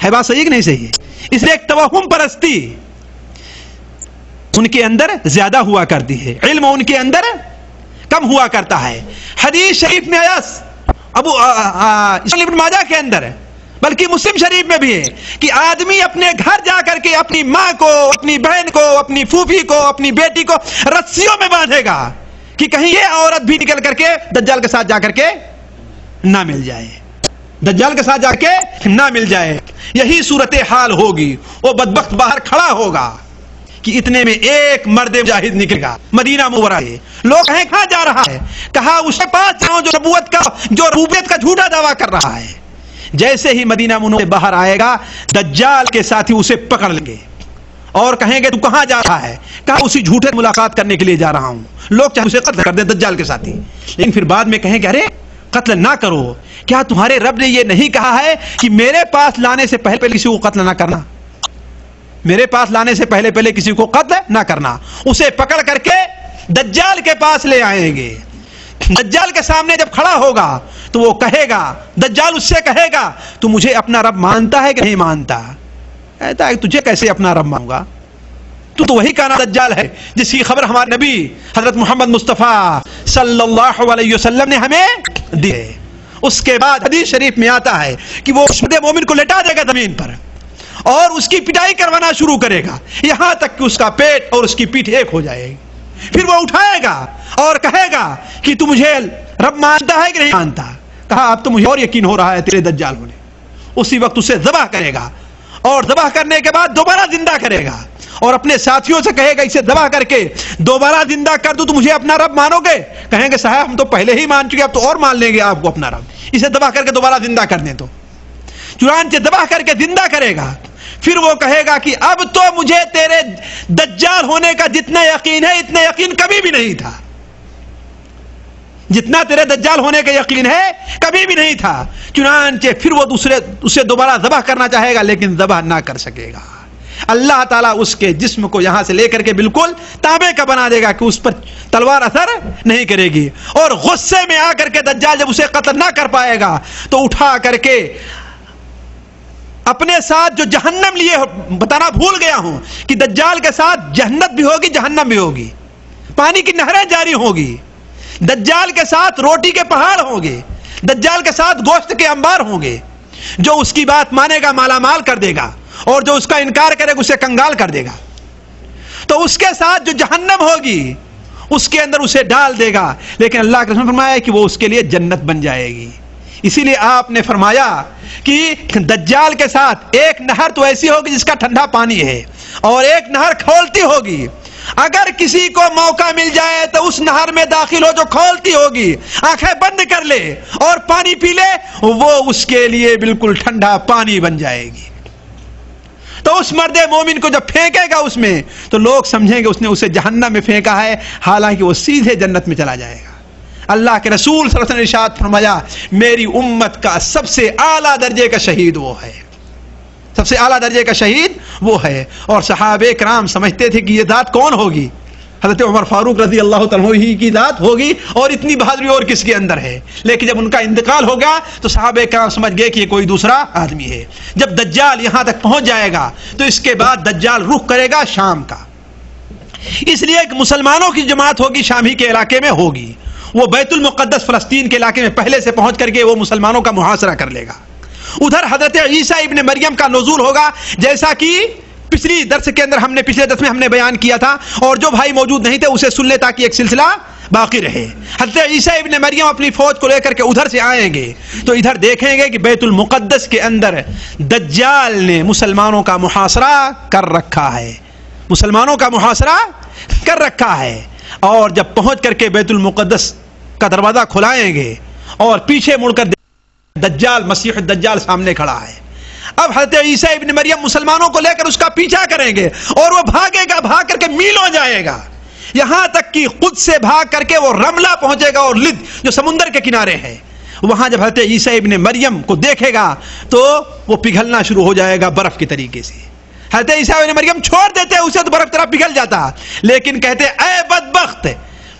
ہے بات صحیح کہ نہیں صحیح ہے؟ اس لیے ایک توہم پرستی ان کے اندر زیادہ ہوا کرتی ہے, علم ان کے اندر کم ہوا کرتا ہے. حدیث شریف میں آیا ابن ماجہ کے اندر, بلکہ مسلم شریف میں بھی ہے کہ آدمی اپنے گھر جا کر کے اپنی ماں کو, اپنی بہن کو, اپنی پھوپھی کو, اپنی بیٹی کو رسیوں میں باندھے گا کہ کہیں یہ عورت بھی نکل کر کے دجال کے ساتھ جا کر کے نہ مل جائے, دجال کے ساتھ جا کے نہ مل جائے. یہی صورتحال ہوگی. وہ بدبخت باہر کھڑا ہوگا کہ اتنے میں ایک مرد مجاہد نکلے گا مدینہ منورہ ہے. لوگ کہیں کہاں جا رہا ہے؟ کہا اس کے پاس جاؤ جو ربوبیت کا جھوٹا دعویٰ کر رہا ہے. جیسے ہی مدینہ منورہ باہر آئے گا دجال کے ساتھی اسے پکڑ لیں گے اور کہیں گے تو کہاں جا رہا ہے؟ کہا اسی جھوٹے ملاقات کرنے کے لیے جا رہا ہوں. لوگ چاہے اسے قتل کر دیں دجال کے ساتھی, لیکن پھر بعد میں کہیں گے ارے قتل نہ کرو, کیا تمہارے رب نے یہ نہیں کہا ہے کہ میرے پاس لانے سے پہلے کسی کو قتل نہ کرنا, میرے پاس لانے سے پہلے کسی کو قتل نہ کرنا. اسے پکڑ کر کے دجال کے پاس لے آئیں گے. دجال کے سامنے جب کھڑا ہوگا تو وہ کہے گا, دجال اس سے کہے گا تو مجھے اپنا رب مانتا ہے کہ نہیں مانتا؟ کہتا ہے تجھے کیسے اپنا رب مانوں گا, تو وہی کا نام دجال ہے جس کی خبر ہمارے نبی حضرت محمد مصطفیٰ صلی اللہ علیہ وسلم نے ہمیں دی ہے. اس کے بعد حدیث شریف میں آتا ہے کہ وہ مومن کو لٹا دے گا زمین پر اور اس کی پٹائی کروانا شروع کرے گا یہاں تک کہ اس کا پیٹ اور اس کی پیٹھ ایک ہو جائے گی. پھر وہ اٹھائے گا اور کہے گا کہ تو مجھے رب مانتا ہے کہ نہیں مانتا؟ کہا اب تو مجھے اور یقین ہو رہا ہے تیرے دجال ہونے. اسی وقت اسے ذبح کرے گا اور ذبح کرنے کے بعد دوبارہ زندہ کرے گا اور اپنے ساتھیوں سے کہے گا اسے ذبح کر کے دوبارہ زندہ کر دو تو مجھے اپنا رب مانو گے؟ کہیں گے صاحب ہم تو پہلے ہی مان چکے, اب تو اور مان لیں گے آپ کو اپنا رب, اسے ذبح کر کے دوبارہ زندہ کر دیں. تو چنانچہ ذبح کر کے زندہ کرے گا. پھر وہ کہے گا کہ اب تو مجھے تیرے دجال ہونے کا جتنا یقین ہے اتنا یقین کبھی بھی نہیں تھا, جتنا تیرے دجال ہونے کا یقین ہے کبھی بھی نہیں تھا. چنانچہ پھر وہ اسے دوبارہ ذبح کرنا چاہے گا لیکن ذبح نہ کر سکے گا. اللہ تعالیٰ اس کے جسم کو یہاں سے لے کر کے بالکل تانبے کا بنا دے گا کہ اس پر تلوار اثر نہیں کرے گی. اور غصے میں آ کر کے دجال جب اسے قتل نہ کر پائے گا تو اٹھا کر کے اپنے ساتھ جو جہنم لیے, بتانا بھول گیا ہوں کہ دجال کے ساتھ جنت بھی ہوگی جہنم بھی ہوگی, پانی کی نہریں جاری ہوگی. دجال کے ساتھ روٹی کے پہاڑ ہوں گے, دجال کے ساتھ گوشت کے انبار ہوں گے. جو اس کی بات مانے گا مالا مال کر دے گا اور جو اس کا انکار کرے گا اسے کنگال کر دے گا. تو اس کے ساتھ جو جہنم ہوگی اس کے اندر اسے ڈال دے گا, لیکن اللہ کے رسول نے فرمایا کہ وہ اس کے لیے جنت بن جائے گی. اسی لیے آپ نے فرمایا کہ دجال کے ساتھ ایک نہر تو ایسی ہوگی جس کا ٹھنڈا پانی ہے اور ایک نہر کھولتی ہوگی. اگر کسی کو موقع مل جائے تو اس نہر میں داخل ہو جو کھولتی ہوگی، آنکھیں بند کر لے اور پانی پی لے، وہ اس کے لیے بالکل ٹھنڈا پانی بن جائے گی۔ تو اس مرد مومن کو جب پھینکے گا اس میں تو لوگ سمجھیں گے اس نے اسے جہنم میں پھینکا ہے، حالانکہ وہ سیدھے جنت میں چلا جائے گا۔ اللہ کے رسول صلی اللہ علیہ وسلم نے ارشاد فرمایا، میری امت کا سب سے اعلیٰ درجے کا شہید وہ ہے، سب سے اعلیٰ درجے کا شہید وہ ہے۔ اور صحابہ کرام سمجھتے تھے کہ یہ ذات کون ہوگی؟ حضرت عمر فاروق رضی اللہ تعالیٰ عنہ ہی کی ذات ہوگی، اور اتنی بہادری اور کس کے اندر ہے؟ لیکن جب ان کا انتقال ہو گیا تو صحابہ کرام سمجھ گئے کہ یہ کوئی دوسرا آدمی ہے۔ جب دجال یہاں تک پہنچ جائے گا تو اس کے بعد دجال رخ کرے گا شام کا، اس لیے کہ مسلمانوں کی جماعت ہوگی شام ہی کے علاقے میں ہوگی، وہ بیت المقدس فلسطین کے علاقے میں پہلے سے پہنچ کر کے وہ مسلمانوں کا محاصرہ کر لے گا۔ ادھر حضرت عیسیٰ ابن مریم کا نزول ہوگا، جیسا کہ پچھلی درس کے اندر پچھلے درس میں ہم نے بیان کیا تھا، اور جو بھائی موجود نہیں تھے اسے سن لے تاکہ ایک سلسلہ باقی رہے۔ حضرت عیسیٰ ابن مریم اپنی فوج کو لے کر کے ادھر سے آئیں گے تو ادھر دیکھیں گے کہ بیت المقدس کے اندر دجال نے مسلمانوں کا محاصرہ کر رکھا ہے، مسلمانوں کا محاصرہ کر رکھا ہے۔ اور جب پہنچ کر کے بیت المقدس کا دروازہ کھلائیں گے اور پیچھے مڑ کر دجال، مسیح الدجال سامنے کھڑا ہے، اب حضرت عیسیٰ ابن مریم مسلمانوں کو لے کر اس کا پیچھا کریں گے اور وہ بھاگے گا، بھاگ کر کے میلوں جائے گا، یہاں تک کہ خود سے بھاگ کر کے وہ رملہ پہنچے گا، اور لد جو سمندر کے کنارے ہے، وہاں جب حضرت عیسیٰ ابن مریم کو دیکھے گا تو وہ پگھلنا شروع ہو جائے گا برف کے طریقے سے۔ حضرت عیسیٰ ابن مریم چھوڑ دیتے اسے تو برف طرح پگھل جاتا، لیکن کہتے اے بدبخت،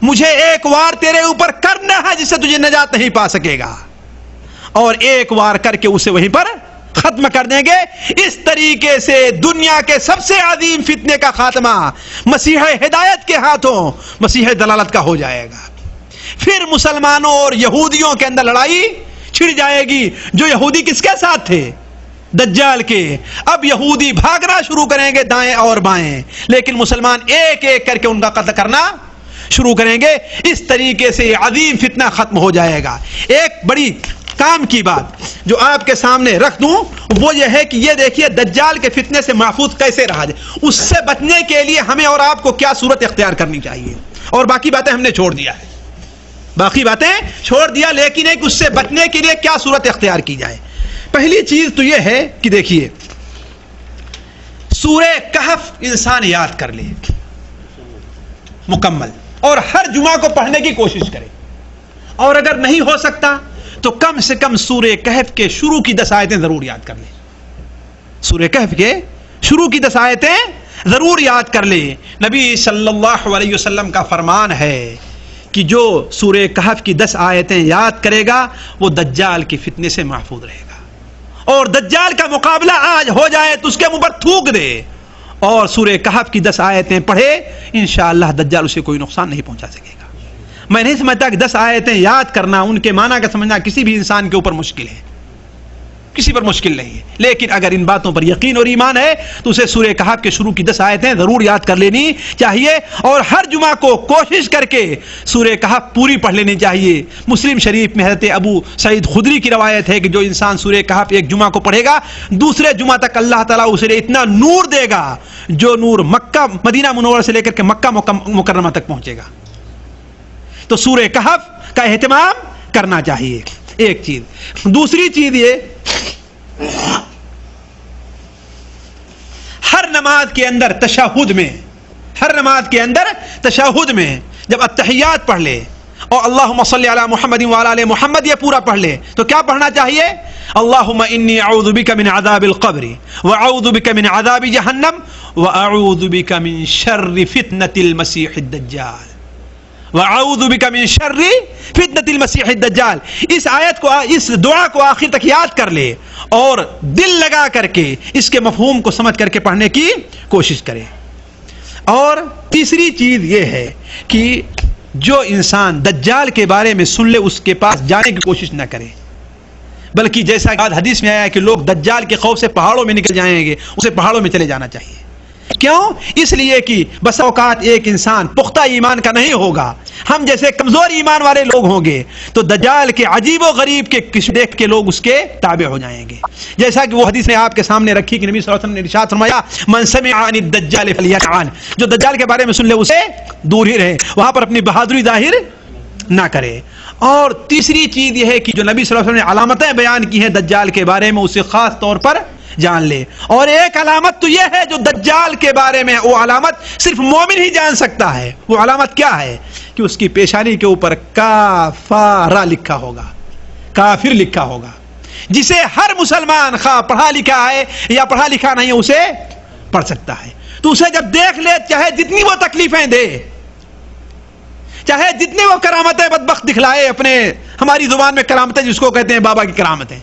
مجھے ایک وار تیرے اوپر کرنا ہے جس سے تجھے نجات نہیں پا سکے گا، اور ایک وار کر کے اسے وہیں پر ختم کر دیں گے۔ اس طریقے سے دنیا کے سب سے عظیم فتنے کا خاتمہ مسیح ہدایت کے ہاتھوں، مسیح دلالت کا ہو جائے گا۔ پھر مسلمانوں اور یہودیوں کے اندر لڑائی چھڑ جائے گی۔ جو یہودی کس کے ساتھ تھے؟ دجال کے۔ اب یہودی بھاگنا شروع کریں گے دائیں اور بائیں، لیکن مسلمان ایک ایک کر کے ان کا قتل کرنا شروع کریں گے۔ اس طریقے سے عظیم فتنہ ختم ہو جائے گا۔ ایک بڑی کام کی بات جو آپ کے سامنے رکھ دوں وہ یہ ہے کہ یہ دیکھیے دجال کے فتنے سے محفوظ کیسے رہا جائے، اس سے بچنے کے لیے ہمیں اور آپ کو کیا صورت اختیار کرنی چاہیے، اور باقی باتیں ہم نے چھوڑ دیا ہے، باقی باتیں چھوڑ دیا، لیکن ایک اس سے بچنے کے لیے کیا صورت اختیار کی جائے۔ پہلی چیز تو یہ ہے کہ دیکھیے سورہ کہف انسان یاد کر لے مکمل، اور ہر جمعہ کو پڑھنے کی کوشش کرے، اور اگر نہیں ہو سکتا تو کم سے کم سورہ کہف کے شروع کی 10 آیتیں ضرور یاد کر لیں، سورہ کہف کے شروع کی 10 آیتیں ضرور یاد کر لیں۔ نبی صلی اللہ علیہ وسلم کا فرمان ہے کہ جو سورہ کہف کی 10 آیتیں یاد کرے گا وہ دجال کے فتنے سے محفوظ رہے گا، اور دجال کا مقابلہ آج ہو جائے تو اس کے منہ پر تھوک دے اور سورہ کہف کی 10 آیتیں پڑھے، انشاءاللہ دجال اسے کوئی نقصان نہیں پہنچا سکے گا۔ میں نہیں سمجھتا کہ 10 آیتیں یاد کرنا، ان کے معنی کا سمجھنا کسی بھی انسان کے اوپر مشکل ہے، کسی پر مشکل نہیں ہے، لیکن اگر ان باتوں پر یقین اور ایمان ہے تو اسے سورہ کہف کے شروع کی 10 آیتیں ضرور یاد کر لینی چاہیے، اور ہر جمعہ کو کوشش کر کے سورہ کہف پوری پڑھ لینی چاہیے۔ مسلم شریف میں حضرت ابو سعید خدری کی روایت ہے کہ جو انسان سورہ کہف ایک جمعہ کو پڑھے گا دوسرے جمعہ تک اللہ تعالیٰ اسے اتنا نور دے گا جو نور مکہ مدینہ منورہ سے لے کر کے مکہ مکرمہ تک پہنچے گا۔ تو سورہ کہف کا اہتمام کرنا چاہیے، ایک چیز۔ دوسری چیز یہ، ہر نماز کے اندر تشہد میں، ہر نماز کے اندر تشہد میں جب التحیات پڑھ لے اور اللہم صلی علی محمد وعلی آل محمد یہ پورا پڑھ لے تو کیا پڑھنا چاہیے؟ اللہم انی اعوذ بک من عذاب القبر واعوذ بک من عذاب جہنم واعوذ بک من شر فتنة المسیح الدجال، وَأَعُوذُ بِكَ مِن شَرِّ فِتْنَةِ الْمَسِيحِ الدَّجَّالِ۔ اس آیت کو، اس دعا کو آخر تک یاد کر لے اور دل لگا کر کے اس کے مفہوم کو سمجھ کر کے پڑھنے کی کوشش کرے۔ اور تیسری چیز یہ ہے کہ جو انسان دجال کے بارے میں سن لے اس کے پاس جانے کی کوشش نہ کرے، بلکہ جیسا کہ حدیث میں آیا ہے کہ لوگ دجال کے خوف سے پہاڑوں میں نکل جائیں گے، اسے پہاڑوں میں چلے جانا چاہیے۔ کیوں؟ اس لیے کہ بس اوقات ایک انسان پختہ ایمان کا نہیں ہوگا، ہم جیسے کمزور ایمان والے لوگ ہوں گے تو دجال کے عجیب و غریب کے کچھ دیکھ کے لوگ اس کے تابع ہو جائیں گے، جیسا کہ وہ حدیث نے آپ کے سامنے رکھی کہ نبی صلی اللہ علیہ وسلم نے ارشاد فرمایا من سمع عن الدجال فلیلعن، جو دجال کے بارے میں سن لے اسے دور ہی رہے، وہاں پر اپنی بہادری ظاہر نہ کرے۔ اور تیسری چیز یہ ہے کہ جو نبی صلی اللہ علیہ وسلم نے علامتیں بیان کی ہیں دجال کے بارے میں اسے خاص طور پر جان لے، اور ایک علامت تو یہ ہے جو دجال کے بارے میں وہ علامت صرف مومن ہی جان سکتا ہے، وہ علامت کیا ہے کہ اس کی پیشانی کے اوپر کافر لکھا ہوگا، کافر لکھا ہوگا، جسے ہر مسلمان خواہ پڑھا لکھا ہے یا پڑھا لکھا نہیں اسے پڑھ سکتا ہے۔ تو اسے جب دیکھ لے چاہے جتنی وہ تکلیفیں دے، چاہے جتنے وہ کرامتیں بدبخت دکھلائے، اپنے ہماری زبان میں کرامتیں جس کو کہتے ہیں بابا کی کرامتیں،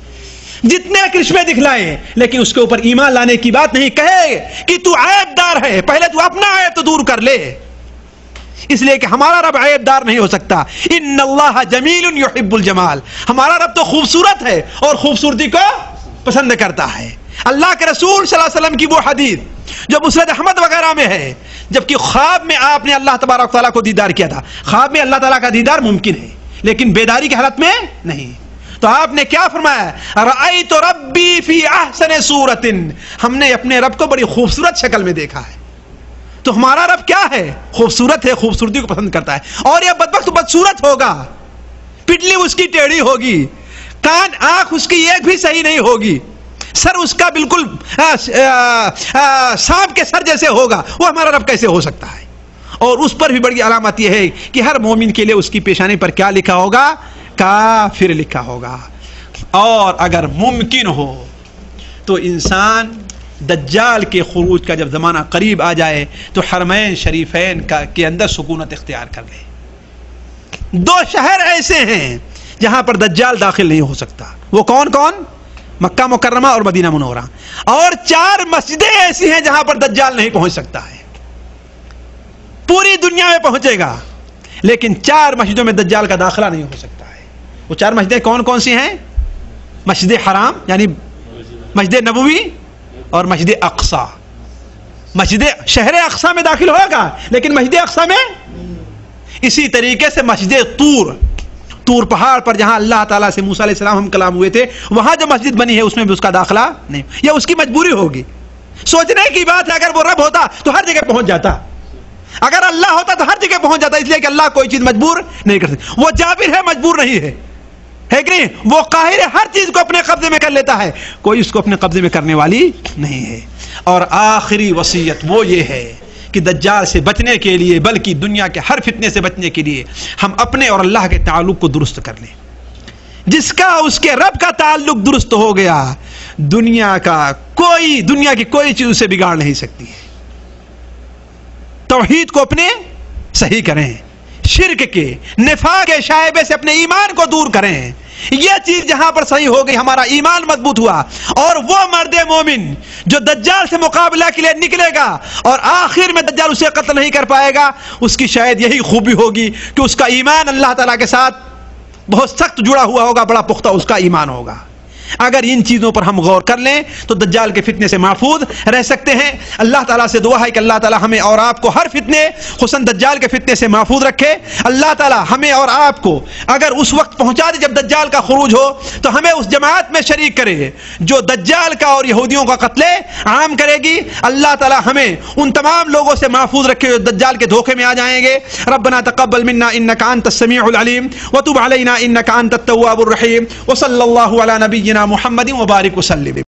جتنے کرشمے دکھلائے، لیکن اس کے اوپر ایمان لانے کی بات نہیں، کہے کہ تو عیب دار ہے، پہلے تو اپنا عیب تو دور کر لے، اس لیے کہ ہمارا رب عیب دار نہیں ہو سکتا۔ ان اللہ جمیل یحب الجمال، ہمارا رب تو خوبصورت ہے اور خوبصورتی کو پسند کرتا ہے۔ اللہ کے رسول صلی اللہ علیہ وسلم کی وہ حدیث جو مسند احمد وغیرہ میں ہے، جبکہ خواب میں آپ نے اللہ تبارک تعالیٰ کو دیدار کیا تھا، خواب میں اللہ تعالیٰ کا دیدار ممکن ہے لیکن بیداری کی حالت میں نہیں، تو آپ نے کیا فرمایا؟ رأیت ربی فی احسن صورت، ہم نے اپنے رب کو بڑی خوبصورت شکل میں دیکھا ہے۔ تو ہمارا رب کیا ہے؟ خوبصورت ہے، خوبصورتی کو پسند کرتا ہے، اور یہ بدبخت بدصورت ہوگا، پٹلی اس کی ٹیڑھی ہوگی، کان آنکھ اس کی ایک بھی صحیح نہیں ہوگی، سر اس کا بالکل سانپ کے سر جیسے ہوگا، وہ ہمارا رب کیسے ہو سکتا ہے؟ اور اس پر بھی بڑی علامت یہ ہے کہ ہر مومن کے لیے اس کی پیشانی پر کیا لکھا ہوگا؟ کافر لکھا ہوگا۔ اور اگر ممکن ہو تو انسان دجال کے خروج کا جب زمانہ قریب آ جائے تو حرمین شریفین کے اندر سکونت اختیار کر لے۔ دو شہر ایسے ہیں جہاں پر دجال داخل نہیں ہو سکتا، وہ کون کون؟ مکہ مکرمہ اور مدینہ منورہ، اور 4 مسجدیں ایسی ہیں جہاں پر دجال نہیں پہنچ سکتا ہے، پوری دنیا میں پہنچے گا لیکن 4 مسجدوں میں دجال کا داخلہ نہیں ہو سکتا ہے۔ وہ 4 مسجدیں کون کون سی ہیں؟ مسجد حرام یعنی مسجد نبوی اور مسجد اقصی۔ مسجد شہر اقصی میں داخل ہوگا لیکن مسجد اقصی میں، اسی طریقے سے مسجد طور پہاڑ پر جہاں اللہ تعالیٰ سے موسیٰ علیہ السلام ہم کلام ہوئے تھے، وہاں جو مسجد بنی ہے اس میں بھی اس کا داخلہ نہیں، یا اس کی مجبوری ہوگی۔ سوچنے کی بات ہے اگر وہ رب ہوتا تو ہر جگہ پہنچ جاتا، اگر اللہ ہوتا تو ہر جگہ پہنچ جاتا، اس لیے کہ اللہ کوئی چیز مجبور نہیں کر سکتا، وہ جابر ہے مجبور نہیں ہے کہ نہیں؟ وہ قاہر ہے، ہر چیز کو اپنے قبضے میں کر لیتا ہے، کوئی اس کو اپنے قبضے میں کرنے والی نہیں ہے۔ اور آخری وصیت وہ یہ ہے کہ دجال سے بچنے کے لیے بلکہ دنیا کے ہر فتنے سے بچنے کے لیے ہم اپنے اور اللہ کے تعلق کو درست کر لیں۔ جس کا اس کے رب کا تعلق درست ہو گیا، دنیا کی کوئی چیز اسے بگاڑ نہیں سکتی ہے۔ توحید کو اپنے صحیح کریں، شرک کے نفاق کے شائبے سے اپنے ایمان کو دور کریں، یہ چیز جہاں پر صحیح ہو گئی ہمارا ایمان مضبوط ہوا، اور وہ مرد مومن جو دجال سے مقابلہ کے لیے نکلے گا اور آخر میں دجال اسے قتل نہیں کر پائے گا، اس کی شاید یہی خوبی ہوگی کہ اس کا ایمان اللہ تعالیٰ کے ساتھ بہت سخت جڑا ہوا ہوگا، بڑا پختہ اس کا ایمان ہوگا۔ اگر ان چیزوں پر ہم غور کر لیں تو دجال کے فتنے سے محفوظ رہ سکتے ہیں۔ اللہ تعالیٰ سے دعا ہے کہ اللہ تعالیٰ ہمیں اور آپ کو ہر فتنے خصوصاً دجال کے فتنے سے محفوظ رکھے۔ اللہ تعالیٰ ہمیں اور آپ کو اگر اس وقت پہنچا دے جب دجال کا خروج ہو تو ہمیں اس جماعت میں شریک کرے جو دجال کا اور یہودیوں کا قتل عام کرے گی۔ اللہ تعالیٰ ہمیں ان تمام لوگوں سے محفوظ رکھے جو دجال کے دھوکے میں آ جائیں گے۔ ربنا تقبل منا انك انت السميع العليم وتب علينا انك انت التواب الرحيم وصلى الله على نبينا محمد وبارك وسلم۔